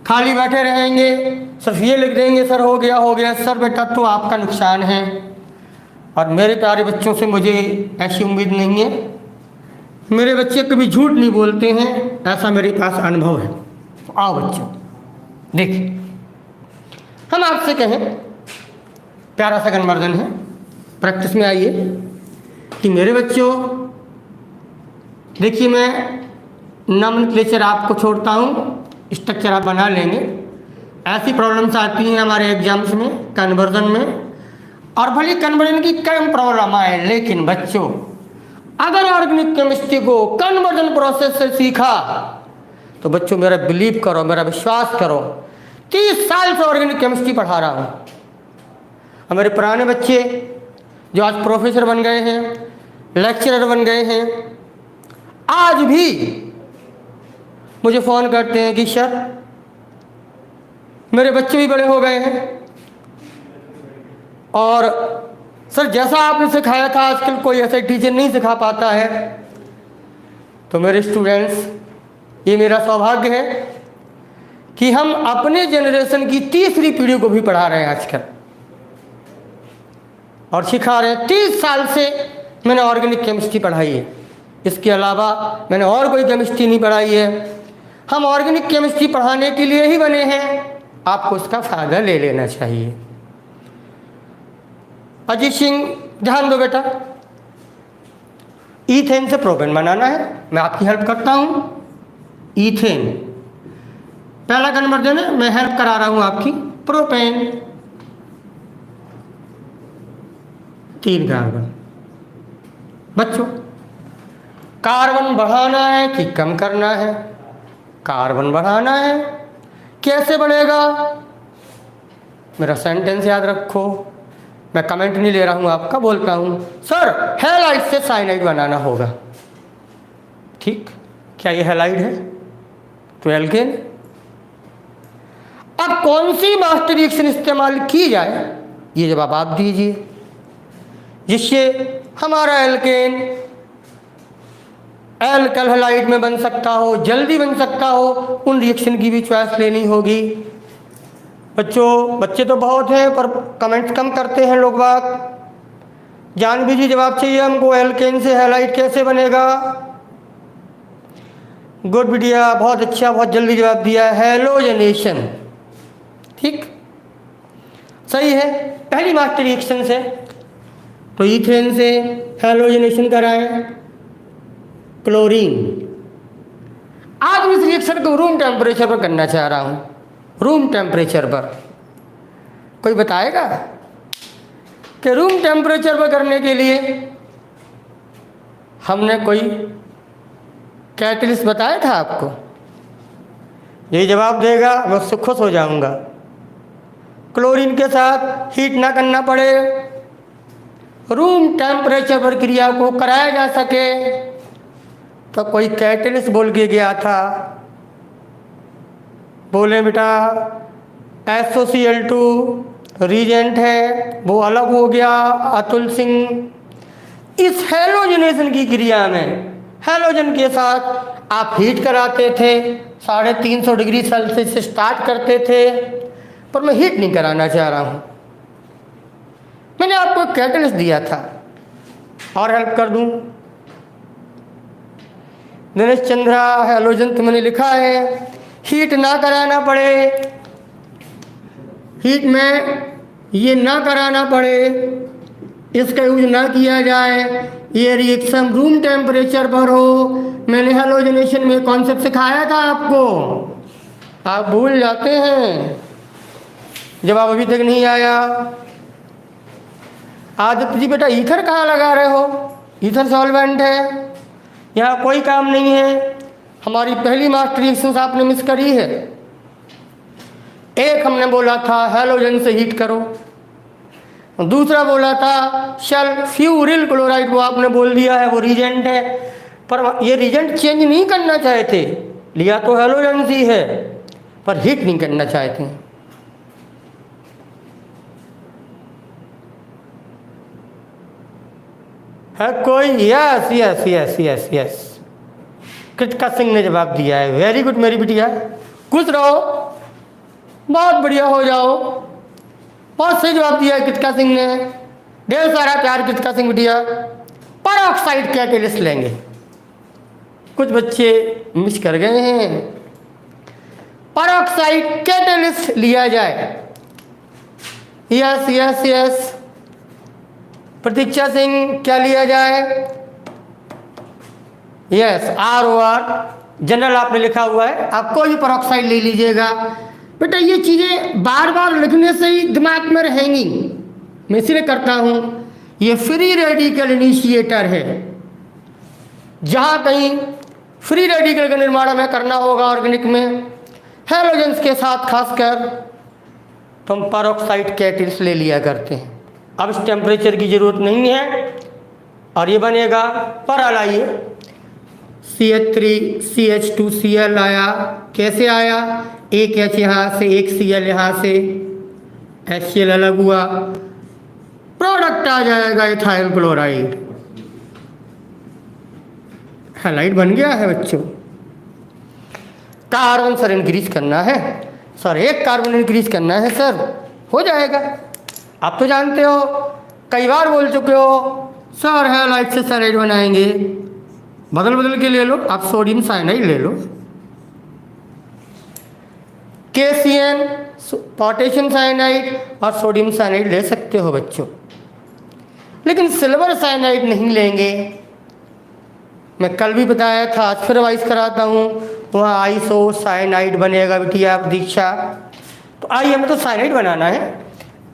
खाली बैठे रहेंगे, सिर्फ ये लिख देंगे सर हो गया सर, बेटा तो आपका नुकसान है। और मेरे प्यारे बच्चों से मुझे ऐसी उम्मीद नहीं है, मेरे बच्चे कभी झूठ नहीं बोलते हैं, ऐसा मेरे पास अनुभव है। तो आओ बच्चों देखिए, हम आपसे कहें प्यारा सा कन्वर्जन है, प्रैक्टिस में आइए कि मेरे बच्चों देखिए, मैं नॉमेनक्लेचर आपको छोड़ता हूँ, स्ट्रक्चर आप बना लेंगे। ऐसी प्रॉब्लम्स आती हैं हमारे एग्जाम्स में कन्वर्जन में, और भले कन्वर्जन की कम प्रॉब्लम आए, लेकिन बच्चों अगर ऑर्गेनिक केमिस्ट्री को कन्वर्जन प्रोसेस से सीखा तो बच्चों मेरा बिलीव करो, मेरा विश्वास करो, 30 साल से ऑर्गेनिक केमिस्ट्री पढ़ा रहा हूँ। और मेरे पुराने बच्चे जो आज प्रोफेसर बन गए हैं, लेक्चरर बन गए हैं, आज भी मुझे फ़ोन करते हैं कि सर मेरे बच्चे भी बड़े हो गए हैं और सर जैसा आपने सिखाया था आजकल कोई ऐसा टीचर नहीं सिखा पाता है। तो मेरे स्टूडेंट्स, ये मेरा सौभाग्य है कि हम अपने जनरेशन की तीसरी पीढ़ी को भी पढ़ा रहे हैं आजकल और सिखा रहे हैं। 30 साल से मैंने ऑर्गेनिक केमिस्ट्री पढ़ाई है, इसके अलावा मैंने और कोई केमिस्ट्री नहीं पढ़ाई है। हम ऑर्गेनिक केमिस्ट्री पढ़ाने के लिए ही बने हैं, आपको इसका फ़ायदा ले लेना चाहिए। अजीत सिंह ध्यान दो बेटा, ईथेन से प्रोपेन बनाना है, मैं आपकी हेल्प करता हूँ। ईथेन पहला कन्वर्जन है, मैं हेल्प करा रहा हूँ आपकी। Propane 3 carbon. बच्चों कार्बन बढ़ाना है कि कम करना है? कार्बन बढ़ाना है। कैसे बढ़ेगा? मेरा सेंटेंस याद रखो, मैं कमेंट नहीं ले रहा हूँ आपका, बोलता हूँ सर हैलाइड से साइनाइड बनाना होगा। ठीक, क्या ये हैलाइड है? तो एल्केन। अब कौन सी मास्टर रिएक्शन इस्तेमाल की जाए, ये जवाब आप दीजिए, जिससे हमारा एल्केन एल्कल हैलाइड में बन सकता हो, जल्दी बन सकता हो। उन रिएक्शन की भी चॉइस लेनी होगी। बच्चे तो बहुत हैं पर कमेंट्स कम करते हैं लोग बाग। जान भी जी जवाब चाहिए हमको, एल्केन से हैलाइड कैसे बनेगा। गुड बिटिया, बहुत अच्छा, बहुत जल्दी जवाब दिया है, हैलोजनेशन। ठीक, सही है। पहली मास्टर रिएक्शन से तो ईथेन से हैलोजनेशन कराएं क्लोरीन। आज मैं इस रिएक्शन को रूम टेम्परेचर पर करना चाह रहा हूं, रूम टेम्परेचर पर। कोई बताएगा कि रूम टेम्परेचर पर करने के लिए हमने कोई कैटलिस्ट बताया था आपको? ये जवाब देगा मैं उससे खुश हो जाऊंगा। क्लोरीन के साथ हीट ना करना पड़े, रूम टेम्परेचर पर क्रिया को कराया जा सके, तो कोई कैटलिस्ट बोल के गया था। बोले बेटा SOCl2 रीजेंट है, वो अलग हो गया अतुल सिंह। इस हैलोजनेशन की क्रिया में हैलोजन के साथ आप हीट कराते थे, 350 डिग्री सेल्सियस से स्टार्ट करते थे, पर मैं हीट नहीं कराना चाह रहा हूँ। मैंने आपको कैटलिस्ट दिया था और हेल्प कर दूँ। दिनेश चंद्रा हैलोजन तो मैंने लिखा है, हीट ना कराना पड़े, हीट में ये ना कराना पड़े, इसका यूज ना किया जाए, ये रिएक्शन रूम टेम्परेचर पर हो। मैंने हैलोजनेशन में कॉन्सेप्ट सिखाया था आपको, आप भूल जाते हैं। जवाब अभी तक नहीं आया। आदित्य जी बेटा ईथर कहाँ लगा रहे हो? ईथर सॉल्वेंट है, यहाँ कोई काम नहीं है। हमारी पहली मास्टर रिएक्शन आपने मिस करी है। एक हमने बोला था हैलोजन से हीट करो, दूसरा बोला था सल्फ्यूरिल क्लोराइड, वो आपने बोल दिया है वो रीजेंट है, पर ये रीजेंट चेंज नहीं करना चाहते, लिया तो हैलोजन ही है पर हीट नहीं करना चाहते। है कोई? Yes yes yes yes yes, Kritika Singh ने जवाब दिया है। वेरी गुड मेरी बिटिया, खुश रहो, बहुत बढ़िया हो जाओ। बहुत सही जवाब दिया है कृतिका सिंह ने, ढेर सारा प्यार कृतिका सिंह बिटिया। पेरोक्साइड कैटेलिस्ट लेंगे, कुछ बच्चे मिस कर गए हैं। पेरोक्साइड कैटेलिस्ट लिया जाए। यस यस यस, प्रतीक्षा सिंह क्या लिया जाए? यस ROR जनरल आपने लिखा हुआ है, आप कोई भी पेरोक्साइड ले लीजिएगा। बेटा ये चीज़ें बार बार लिखने से ही दिमाग में रहेंगी, मैं इसलिए करता हूँ। ये फ्री रेडिकल इनिशिएटर है, जहाँ कहीं फ्री रेडिकल का निर्माण हमें करना होगा ऑर्गेनिक में हैलोजेंस के साथ, खासकर तो हम पेरोक्साइड कैटेलिस्ट ले लिया करते हैं। अब इस टेम्परेचर की ज़रूरत नहीं है और ये बनेगा। पर आइए CH3CH2Cl आया, कैसे आया? एक H यहाँ से, एक Cl यहाँ से, HCl अलग हुआ, प्रोडक्ट आ जाएगा इथाइल क्लोराइड, हैलाइड बन गया है बच्चों। कार्बन सर इंक्रीज करना है सर, एक कार्बन इंक्रीज करना है सर, हो जाएगा। आप तो जानते हो, कई बार बोल चुके हो सर हैलाइड से साइनाइड बनाएंगे, बदल बदल के ले लो, आप सोडियम साइनाइड ले लो। KCN पोटेशियम साइनाइड और सोडियम साइनाइड ले सकते हो बच्चों, लेकिन सिल्वर साइनाइड नहीं लेंगे। मैं कल भी बताया था, आज फिर रिवाइज कराता हूँ, वहाँ आइसो साइनाइड बनेगा बिटिया दीक्षा। तो आई हमें तो साइनाइड बनाना है।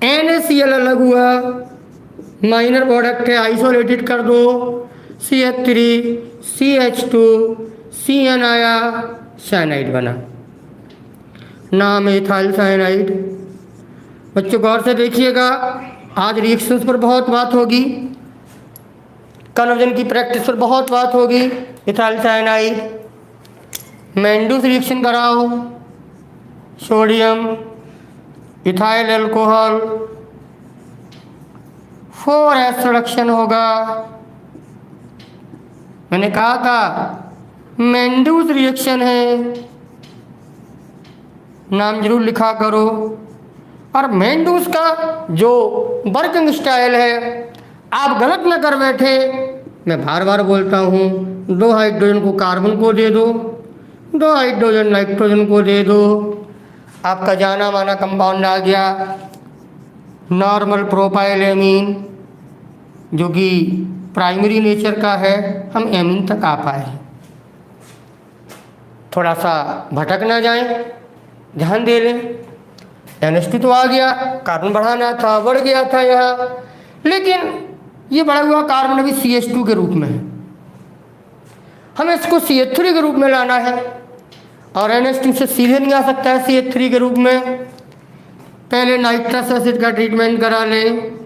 NaCl अलग हुआ, माइनर प्रोडक्ट है, आइसोलेटेड कर दो, CH3CH2Cn आया, साइनाइड बना, नाम है इथाइल साइनाइड। बच्चों गौर से देखिएगा, आज रिएक्शंस पर बहुत बात होगी, कन्वर्जन की प्रैक्टिस पर बहुत बात होगी। इथाइल साइनाइड, मैंडूस रिएक्शन कराओ, sodium ethyl alcohol 4S reduction होगा। मैंने कहा था मेंडूज रिएक्शन है, नाम जरूर लिखा करो। और मेंडूज का जो वर्किंग स्टाइल है आप गलत न कर बैठे, मैं बार बार बोलता हूँ, 2 हाइड्रोजन को कार्बन को दे दो, 2 हाइड्रोजन नाइट्रोजन को दे दो, आपका जाना माना कंपाउंड आ गया नॉर्मल प्रोपाइल एमीन, जो कि प्राइमरी नेचर का है। हम एमीन तक आ पाए, थोड़ा सा भटक ना जाएं, ध्यान दे लें। NH2 तो आ गया, कार्बन बढ़ाना था, बढ़ गया था यहाँ, लेकिन ये बढ़ा हुआ कार्बन अभी CH2 के रूप में है, हमें इसको CH3 के रूप में लाना है। और NH2 से सीधे नहीं आ सकता है CH3 के रूप में, पहले नाइट्रस एसिड का ट्रीटमेंट करा लें,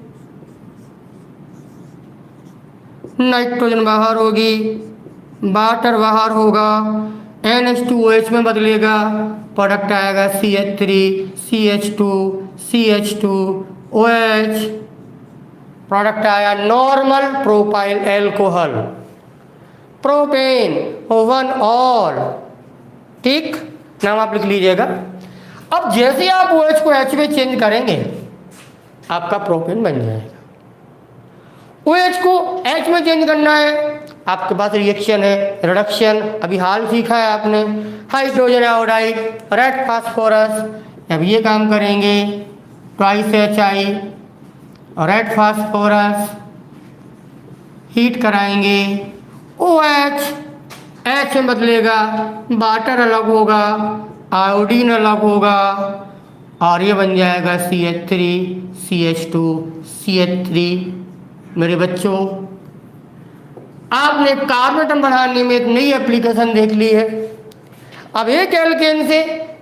नाइट्रोजन बाहर होगी, वाटर बाहर होगा, NH2OH में बदलेगा, प्रोडक्ट आएगा CH3 CH2 CH2OH, प्रोडक्ट आया normal propyl alcohol, propane 1 all. ठीक, नाम आप लिख लीजिएगा। अब जैसे आप OH को H में चेंज करेंगे आपका प्रोपेन बन जाएगा। OH को H में चेंज करना है, आपके पास रिएक्शन है रिडक्शन, अभी हाल सीखा है आपने, हाइड्रोजन आयोडाइड रेड फास्फोरस। अब ये काम करेंगे, twice HI red phosphorus, heat कराएंगे, OH H में बदलेगा, वाटर अलग होगा, आयोडीन अलग होगा, और ये बन जाएगा CH3 CH2 CH3। मेरे बच्चों, आपने कार्बन एटम बढ़ाने में एक नई एप्लीकेशन देख ली है। अब एक एल्केन से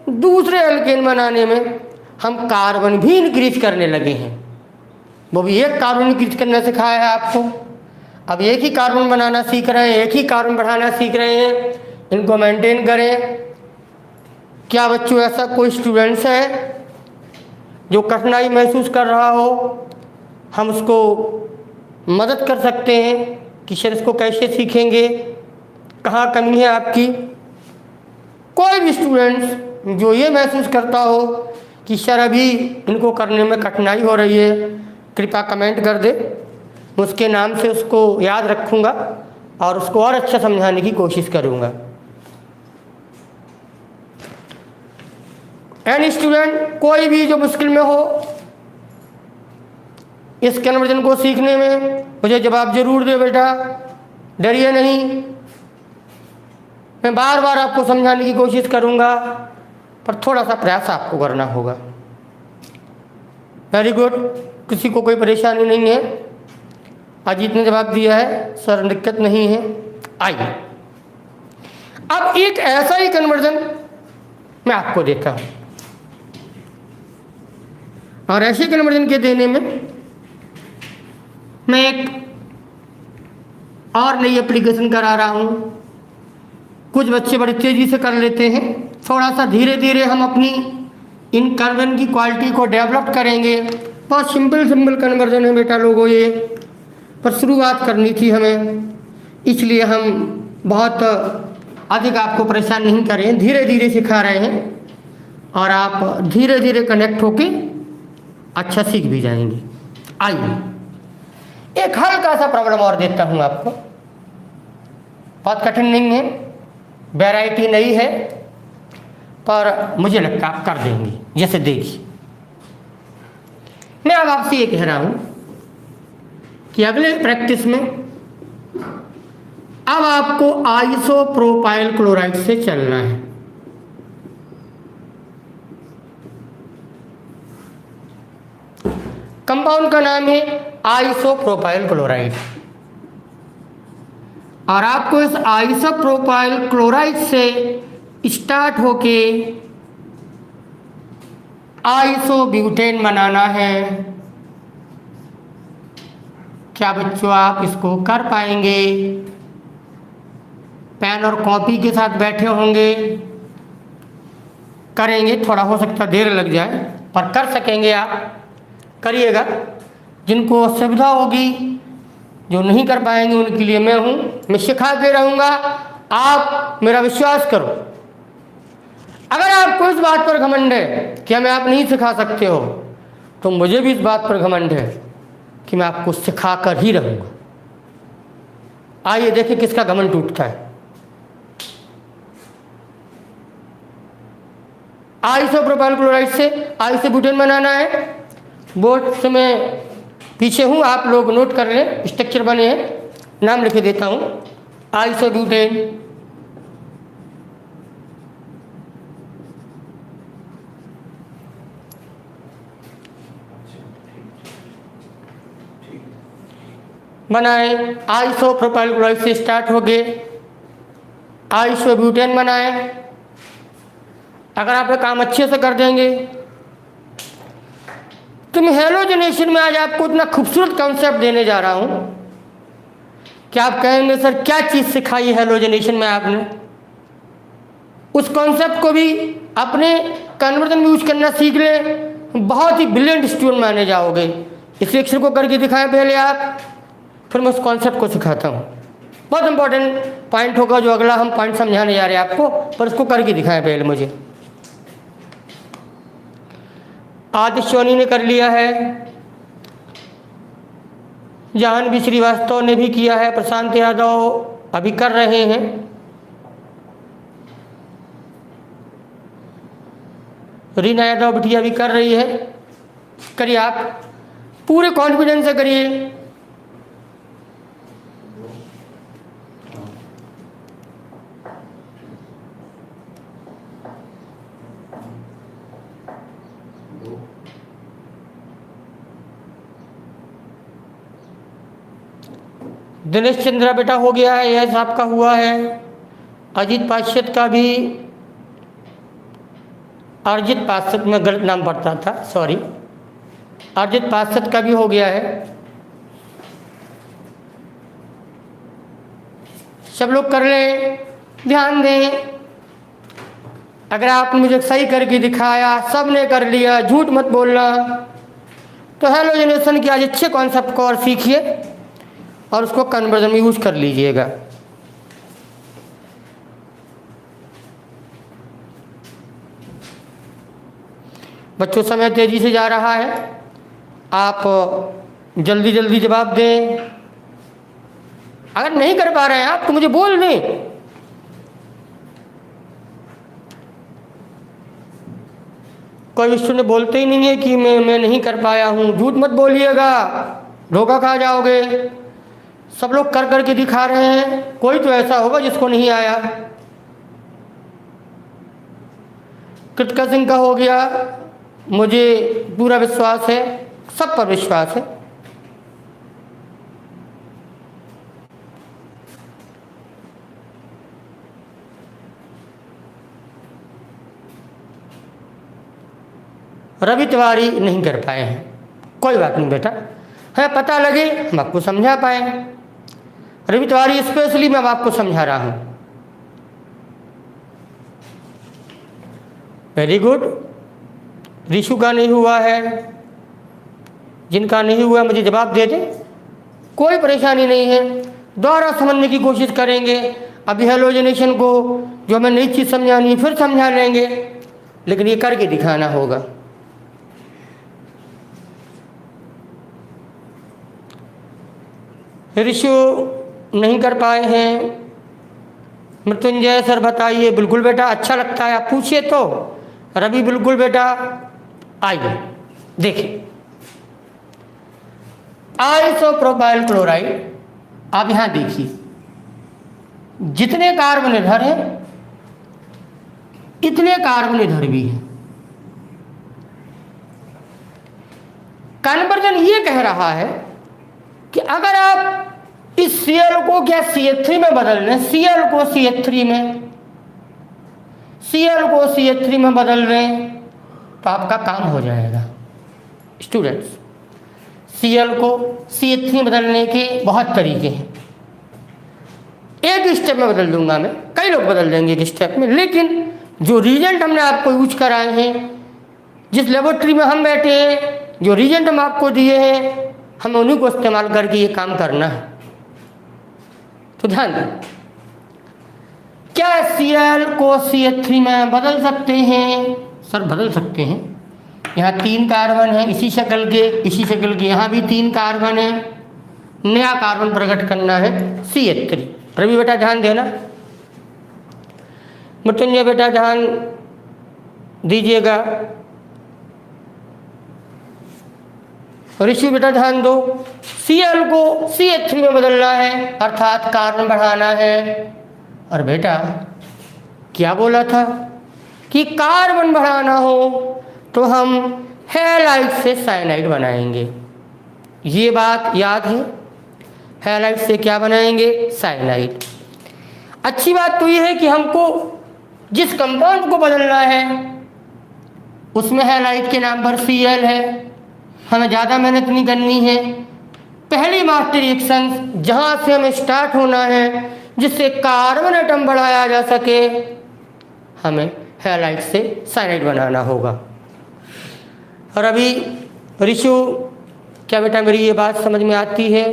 दूसरे एल्केन बनाने में हम कार्बन भी इंक्रीज करने लगे हैं, वो भी एक कार्बन इंक्रीज करना सिखाया है आपको। अब एक ही कार्बन बनाना सीख रहे हैं, एक ही कार्बन बढ़ाना सीख रहे हैं, इनको मेंटेन करें। क्या बच्चों ऐसा कोई स्टूडेंट्स है जो कठिनाई महसूस कर रहा हो, हम उसको मदद कर सकते हैं कि सर इसको कैसे सीखेंगे, कहाँ कमी है आपकी। कोई भी स्टूडेंट्स जो ये महसूस करता हो कि सर अभी इनको करने में कठिनाई हो रही है, कृपया कमेंट कर दे, उसके नाम से उसको याद रखूँगा और उसको और अच्छा समझाने की कोशिश करूँगा। एनी स्टूडेंट कोई भी जो मुश्किल में हो इस कन्वर्जन को सीखने में, मुझे जवाब जरूर दे बेटा, डरिए नहीं, मैं बार बार आपको समझाने की कोशिश करूँगा, पर थोड़ा सा प्रयास आपको करना होगा। वेरी गुड, किसी को कोई परेशानी नहीं है, अजीत ने जवाब दिया है सर दिक्कत नहीं है। आइए अब एक ऐसा ही कन्वर्जन मैं आपको देता हूँ, और ऐसे कन्वर्जन के देने में मैं एक और नई एप्लीकेशन करा रहा हूँ। कुछ बच्चे बड़ी तेज़ी से कर लेते हैं, थोड़ा सा धीरे धीरे हम अपनी इन कन्वर्जन की क्वालिटी को डेवलप करेंगे। बहुत सिंपल कन्वर्जन है बेटा लोगों ये, पर शुरुआत करनी थी हमें, इसलिए हम बहुत अधिक आपको परेशान नहीं कर रहे हैं, धीरे धीरे सिखा रहे हैं और आप धीरे धीरे कनेक्ट होके अच्छा सीख भी जाएंगे। आइए एक हल्का सा प्रॉब्लम और देता हूँ आपको, बहुत कठिन नहीं है, वैरायटी नहीं है, पर मुझे लगता है आप कर देंगे। जैसे देखिए, मैं अब आपसे ये कह रहा हूँ कि अगले प्रैक्टिस में अब आपको आइसोप्रोपाइल क्लोराइड से चलना है। कंपाउंड का नाम है आइसोप्रोपाइल क्लोराइड, और आपको इस आइसोप्रोपाइल क्लोराइड से स्टार्ट होके आइसोब्यूटेन बनाना है। क्या बच्चों आप इसको कर पाएंगे? पेन और कॉपी के साथ बैठे होंगे, करेंगे, थोड़ा हो सकता देर लग जाए, पर कर सकेंगे आप, करिएगा। जिनको असुविधा होगी, जो नहीं कर पाएंगे, उनके लिए मैं हूँ, मैं सिखाते रहूँगा। आप मेरा विश्वास करो। अगर आपको इस बात पर घमंड है कि हमें आप नहीं सिखा सकते हो, तो मुझे भी इस बात पर घमंड है कि मैं आपको सिखा कर ही रहूँगा। आइए देखिए किसका घमंड टूटता है। आइसोप्रोपाइल क्लोराइड से आइसोब्यूटेन बनाना है। बोर्ड से मैं पीछे हूँ, आप लोग नोट कर लें, स्ट्रक्चर बने हैं, नाम लिख देता हूँ। आइसोब्यूटेन, बनाए। आइसोप्रोपाइल क्लोराइड से स्टार्ट हो गए, आइसोब्यूटेन बनाए। अगर आप ये काम अच्छे से कर देंगे तो मैं हेलोजनेशन में आज आपको इतना खूबसूरत कॉन्सेप्ट देने जा रहा हूं कि आप कहेंगे सर क्या चीज़ सिखाई हेलोजनेशन में आपने। उस कॉन्सेप्ट को भी अपने कन्वर्जन में यूज करना सीख ले, बहुत ही ब्रिलियंट स्टूडेंट माने जाओगे। इस लेक्चर को करके दिखाएं पहले आप, फिर मैं उस कॉन्सेप्ट को सिखाता हूँ। बहुत इंपॉर्टेंट पॉइंट होगा जो अगला हम पॉइंट समझाने जा रहे हैं आपको, पर उसको करके दिखाएं पहले मुझे। आदित्य सोनी ने कर लिया है, जाह्नवी श्रीवास्तव ने भी किया है, प्रशांत यादव अभी कर रहे हैं, रीना यादव बिटिया भी कर रही है। करिए आप, पूरे कॉन्फिडेंस से करिए। दिनेश चंद्रा बेटा हो गया है, यह आपका हुआ है। अजीत पाश्चात का भी, अर्जित पाश्चात में गलत नाम पड़ता था, सॉरी, अर्जित पाश्चात का भी हो गया है। सब लोग कर लें, ध्यान दें। अगर आपने मुझे सही करके दिखाया, सब ने कर लिया, झूठ मत बोलना। तो हेलोजनेशन के आज अच्छे कॉन्सेप्ट को और सीखिए और उसको कन्वर्जन में यूज कर लीजिएगा। बच्चों समय तेजी से जा रहा है, आप जल्दी जल्दी जवाब दें। अगर नहीं कर पा रहे हैं आप तो मुझे बोल दें। कोई स्टूडेंट बोलते ही नहीं है कि मैं नहीं कर पाया हूँ। झूठ मत बोलिएगा, धोखा खा जाओगे। सब लोग कर करके दिखा रहे हैं, कोई तो ऐसा होगा जिसको नहीं आया। कृतिका सिंह का हो गया, मुझे पूरा विश्वास है, सब पर विश्वास है। रवि तिवारी नहीं कर पाए हैं, कोई बात नहीं बेटा, है पता लगे हम आपको समझा पाए। रवि तिवारी स्पेशली मैं आपको समझा रहा हूं। Very good. ऋषु का नहीं हुआ है, जिनका नहीं हुआ मुझे जवाब दे दे, कोई परेशानी नहीं है। दोबारा समझने की कोशिश करेंगे। अभी हेलोजनेशन को जो हमें नई चीज़ समझानी फिर समझा लेंगे, लेकिन ये करके दिखाना होगा। ऋषु नहीं कर पाए हैं। मृत्युंजय सर बताइए। बिल्कुल बेटा, अच्छा लगता है आप पूछिए तो। रवि बिल्कुल बेटा, आइए देखिए। आइसोप्रोपाइल क्लोराइड, आप यहां देखिए, जितने कार्बन इधर है इतने कार्बन इधर भी है। कन्वर्जन ये कह रहा है कि अगर आप इस Cl को क्या CH3 में बदल लें, Cl को CH3 में, Cl को CH3 में बदल लें तो आपका काम हो जाएगा। स्टूडेंट्स, Cl को CH3 में बदलने के बहुत तरीके हैं। एक स्टेप में बदल दूंगा मैं, कई लोग बदल देंगे एक स्टेप में, लेकिन जो रीजेंट हमने आपको यूज कराए हैं जिस लेबोरेटरी में हम बैठे हैं, जो रीजेंट हम आपको दिए हैं, हमें उन्हीं को इस्तेमाल करके ये काम करना है। तो ध्यान दें, क्या Cl को CH3 में बदल सकते हैं? सर बदल सकते हैं। यहाँ 3 कार्बन है इसी शक्ल के, यहाँ भी 3 कार्बन है, नया कार्बन प्रकट करना है CH3। रवि बेटा ध्यान देना, मृत्युंजय बेटा ध्यान दीजिएगा, ऋषि बेटा ध्यान दो। Cl को CH3 में बदलना है, अर्थात कार्बन बढ़ाना है। और बेटा क्या बोला था कि कार्बन बढ़ाना हो तो हम हैलाइड से साइनाइड बनाएंगे। ये बात याद है, हैलाइड से क्या बनाएंगे? साइनाइड। अच्छी बात तो ये है कि हमको जिस कंपाउंड को बदलना है उसमें हैलाइड के नाम पर Cl है, हमें ज़्यादा मेहनत नहीं करनी है। पहली मास्टर रिएक्शन जहाँ से हमें स्टार्ट होना है, जिससे कार्बन एटम बढ़ाया जा सके, हमें हैलाइड से साइनाइड बनाना होगा। और अभी ऋषु, क्या बेटा मेरी ये बात समझ में आती है?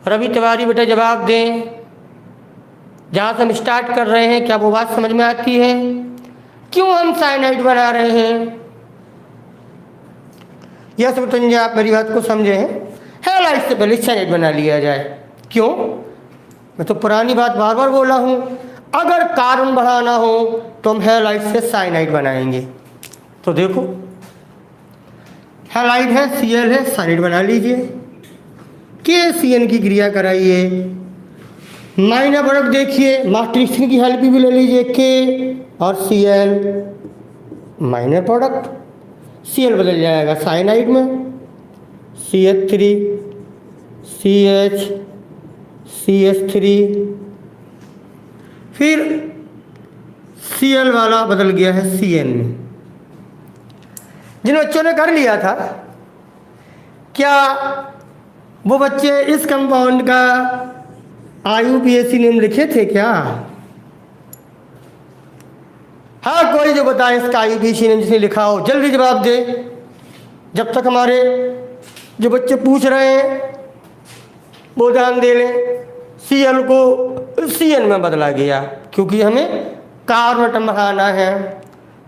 रवि तिवारी बेटा जवाब दें, जहाँ से हम स्टार्ट कर रहे हैं क्या वो बात समझ में आती है? क्यों हम साइनाइड बना रहे हैं? यह समझे, आप मेरी बात को समझे हैं। हैलाइड से पहले साइनाइड बना लिया जाए। क्यों? मैं तो पुरानी बात बार बार बोला हूँ, अगर कार्बन बढ़ाना हो तो हम हैलाइड से साइनाइड बनाएंगे। तो देखो हैलाइड है, Cl है, साइनाइड बना लीजिए। KCN की क्रिया कराइए, माइनर प्रोडक्ट देखिए, मास्टर की हेल्प भी ले लीजिए, K और Cl माइनर प्रोडक्ट, Cl बदल जाएगा साइनाइड में, CH3 CH CH3, फिर Cl वाला बदल गया है Cn में। जिन बच्चों ने कर लिया था, क्या वो बच्चे इस कंपाउंड का IUPAC नेम लिखे थे क्या? हाँ, कोई जो बताए इसका IUPAC नेम जिसने लिखा हो जल्दी जवाब दे। जब तक हमारे जो बच्चे पूछ रहे हैं वो ध्यान दे लें। Cl को Cn में बदला गया क्योंकि हमें कार्बन एटम बढ़ाना है।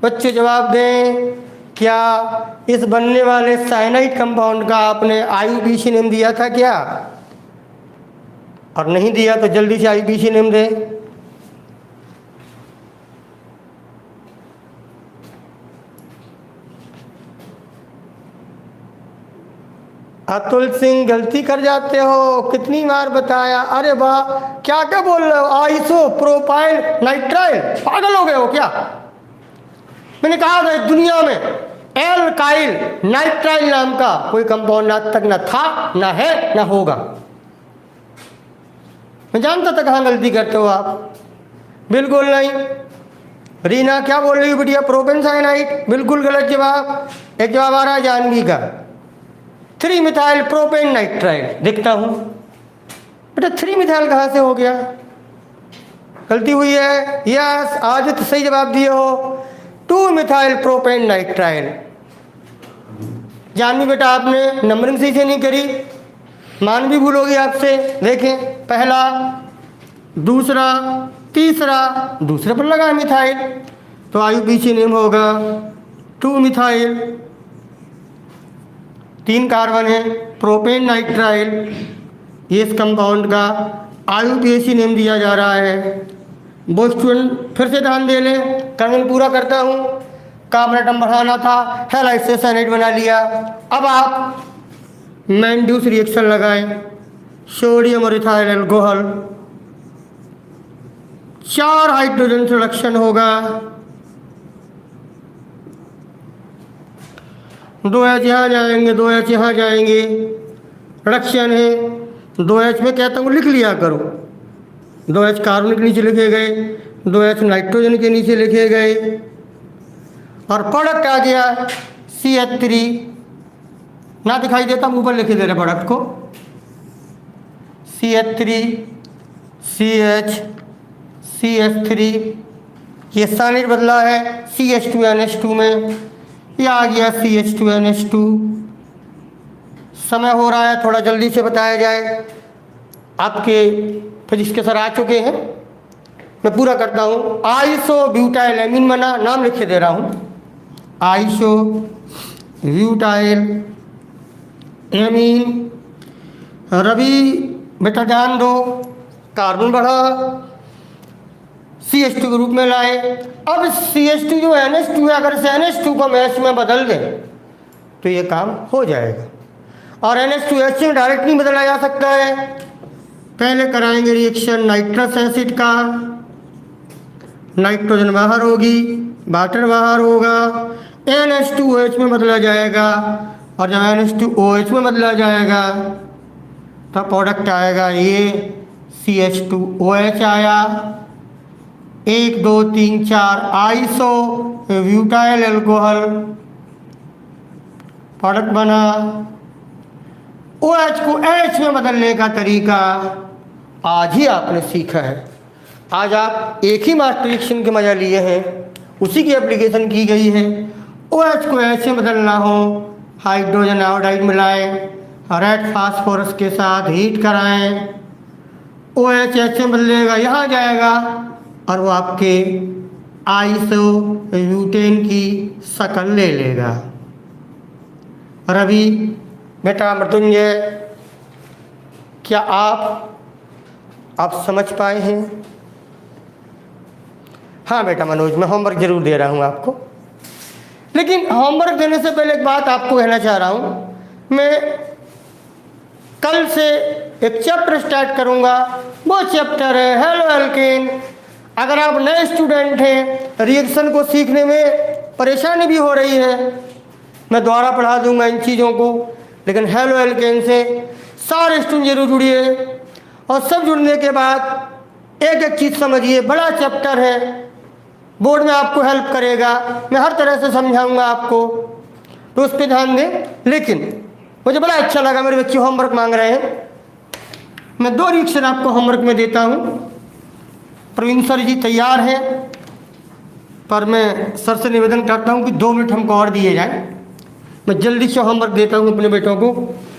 बच्चे जवाब दें, क्या इस बनने वाले साइनाइड कंपाउंड का आपने IUPAC नेम दिया था क्या? और नहीं दिया तो जल्दी से IUPAC नेम दे। अतुल सिंह, गलती कर जाते हो, कितनी बार बताया। अरे वाह, क्या क्या बोल रहे हो? आइसो प्रोपाइल नाइट्राइल, पागल हो गए हो क्या? मैंने कहा था दुनिया में एल्काइल नाइट्राइल नाम का कोई कंपाउंड आज तक ना था, ना है, ना होगा। मैं जानता था कहाँ गलती करते हो आप। बिल्कुल नहीं। रीना क्या बोल रही है बेटिया? प्रोपेन साइनाइड, बिल्कुल गलत जवाब। एक जवाब आ रहा है जानवी का, 3 मिथाइल प्रोपेन नाइट्राइल। देखता हूँ बेटा 3 मिथाइल कहाँ से हो गया? गलती हुई है। यस, आज तो सही जवाब दिए हो, 2 मिथाइल प्रोपेन नाइट्राइल। जानवी बेटा आपने नंबरिंग सही से नहीं करी, मान भी भूल होगी आपसे। देखें, पहला, दूसरा, तीसरा, दूसरे पर लगा मिथाइल, तो IUPAC नेम होगा 2 मिथाइल। 3 कार्बन है, प्रोपेन नाइट्राइल। ये इस कंपाउंड का IUPAC नेम दिया जा रहा है। वो स्टूडेंट फिर से ध्यान दे लें, कर्मन पूरा करता हूँ। कार्बन एटम बढ़ाना था, हैलाइड से साइनाइड बना लिया। अब आप मैंड्यूस रिएक्शन लगाएं, सोडियम और इथाइल अल्कोहल, 4 हाइड्रोजन रिडक्शन होगा। 2H यहाँ जाएंगे, 2H यहाँ जाएंगे, रिडक्शन है। 2H में कहता हूँ लिख लिया करो, 2H कार्बन के नीचे लिखे गए, 2H नाइट्रोजन के नीचे लिखे गए, और प्रोडक्ट आ गया CH3। ना दिखाई देता, ऊपर लिखे दे रहे प्रोडक्ट को, CH3 CH CH3, ये साइड बदला है CH2NH2 में, ये आ गया CH2NH2। समय हो रहा है, थोड़ा जल्दी से बताया जाए। आपके फिजिक्स के सर आ चुके हैं, मैं पूरा करता हूँ। आइसोब्यूटाइल एमीन बना, नाम लिखे दे रहा हूँ, आइसोब्यूटाइल एमीन। रवि बेटा ध्यान दो, कार्बन बढ़ा CH2 के रूप में लाए। अब CH2 जो NH2 है, अगर इसे NH2 को मैच में बदल दें तो ये काम हो जाएगा। और NH2H में डायरेक्ट नहीं बदला जा सकता है, पहले कराएंगे रिएक्शन नाइट्रस एसिड का, नाइट्रोजन बाहर होगी, वाटर बाहर होगा, NH2OH में बदला जाएगा। और जब NH2OH में बदला जाएगा तब प्रोडक्ट आएगा ये CH2OH आया। 1 2 3 4 आइसो ब्यूटाइल अल्कोहल प्रोडक्ट बना। OH को H में बदलने का तरीका आज ही आपने सीखा है। आज आप एक ही मास्टर रिएक्शन के मजा लिए हैं, उसी की एप्लीकेशन की गई है। OH को H में बदलना हो, हाइड्रोजन आयोडाइड मिलाएं, रेड फास्फोरस के साथ हीट कराएं, OH H में बदलेगा, यहाँ जाएगा और वो आपके आइसोब्यूटेन की शक्ल ले लेगा। रवि बेटा मृत्युंजय, क्या आप समझ पाए हैं? हाँ बेटा मनोज, मैं होमवर्क जरूर दे रहा हूँ आपको, लेकिन होमवर्क देने से पहले एक बात आपको कहना चाह रहा हूँ। मैं कल से एक चैप्टर स्टार्ट करूँगा, वो चैप्टर है हेलो एल्केन। अगर आप नए स्टूडेंट हैं, रिएक्शन को सीखने में परेशानी भी हो रही है, मैं दोबारा पढ़ा दूंगा इन चीज़ों को, लेकिन हेलो एल्केन से सारे स्टूडेंट जरूर जुड़िए। और सब जुड़ने के बाद एक एक चीज़ समझिए, बड़ा चैप्टर है, बोर्ड में आपको हेल्प करेगा, मैं हर तरह से समझाऊंगा आपको, तो उस पर ध्यान दें। लेकिन मुझे बड़ा अच्छा लगा, मेरे बच्चे होमवर्क मांग रहे हैं, मैं 2 रिएक्शन आपको होमवर्क में देता हूँ। प्रवीण सर जी तैयार हैं, पर मैं सर से निवेदन करता हूँ कि 2 मिनट हमको और दिए जाए, मैं जल्दी से होमवर्क देता हूँ अपने बेटों को,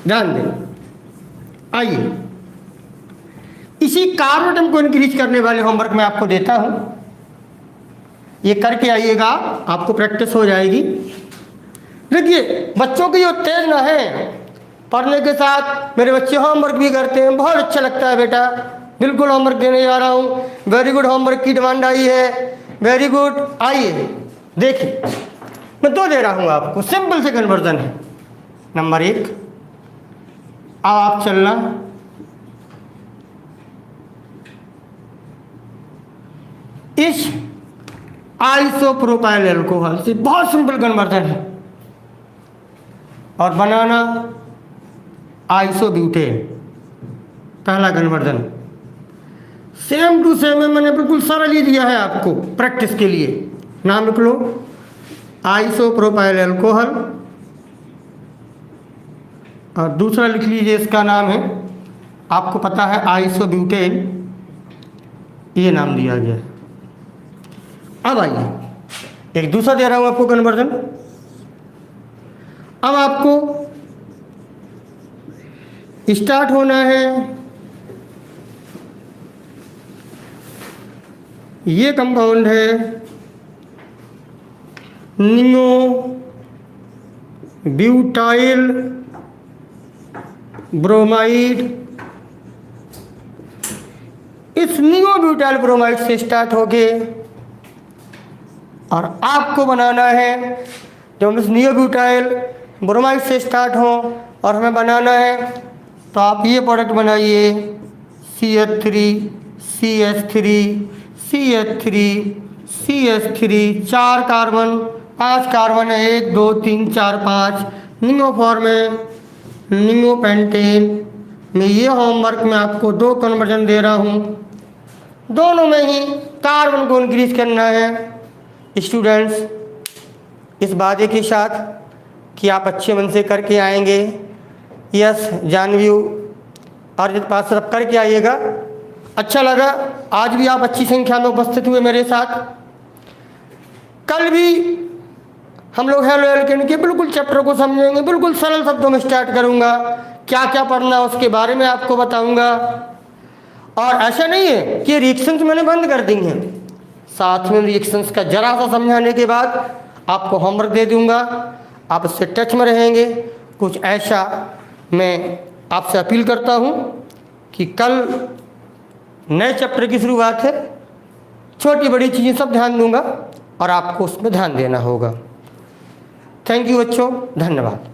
ध्यान दें। आइए, इसी कार्बोनेट को इंक्रीज करने वाले होमवर्क मैं आपको देता हूँ, ये करके आइएगा, आपको प्रैक्टिस हो जाएगी। देखिए बच्चों की जो तेज ना है, पढ़ने के साथ मेरे बच्चे होमवर्क भी करते हैं, बहुत अच्छा लगता है बेटा, बिल्कुल होमवर्क देने जा रहा हूँ। वेरी गुड, होमवर्क की डिमांड आई है, वेरी गुड। आइए देखिए, मैं 2 दे रहा हूँ आपको, सिंपल से कन्वर्जन है। नंबर 1, अब आप चलना, इस आइसोप्रोपाइल अल्कोहल से बहुत सिंपल कन्वर्जन है, और बनाना आइसोब्यूटेन, पहला कन्वर्जन। सेम टू सेम मैंने बिल्कुल सरल ही दिया है आपको प्रैक्टिस के लिए। नाम लिख लो, आइसोप्रोपाइल अल्कोहल, और दूसरा लिख लीजिए, इसका नाम है, आपको पता है, आइसोब्यूटेन, ये नाम दिया गया। अब आइए, एक दूसरा दे रहा हूं आपको कन्वर्जन। अब आपको स्टार्ट होना है, ये कंपाउंड है नियो ब्यूटाइल ब्रोमाइड। इस नियो ब्यूटाइल ब्रोमाइड से स्टार्ट हो गए, और आपको बनाना है, जब इस नियो ब्यूटाइल ब्रोमाइड से स्टार्ट हो और हमें बनाना है, तो आप ये प्रोडक्ट बनाइए, CH3 CH3 CH3 CH3, 4 carbon, 5 carbon है, 1 2 3 4 5, नियो फॉर्म में, नियो पेंटेन में। ये होमवर्क में आपको 2 कन्वर्जन दे रहा हूँ, दोनों में ही कार्बन को इंक्रीज करना है। स्टूडेंट्स, इस वादे के साथ कि आप अच्छे मन से करके आएंगे, यस जानवी अर्जित पास सब करके आइएगा। अच्छा लगा आज भी आप अच्छी संख्या में उपस्थित हुए मेरे साथ। कल भी हम लोग हेलो एल्केन के बिल्कुल चैप्टर को समझेंगे, बिल्कुल सरल शब्दों में स्टार्ट करूंगा, क्या क्या पढ़ना है उसके बारे में आपको बताऊंगा। और ऐसा नहीं है कि रिएक्शंस मैंने बंद कर दी हैं, साथ में रिएक्शंस का जरा सा समझाने के बाद आपको होमवर्क दे दूंगा, आप उससे टच में रहेंगे। कुछ ऐसा मैं आपसे अपील करता हूं कि कल नए चैप्टर की शुरुआत है, छोटी बड़ी चीज़ें सब ध्यान दूंगा और आपको उसमें ध्यान देना होगा। थैंक यू बच्चों, धन्यवाद।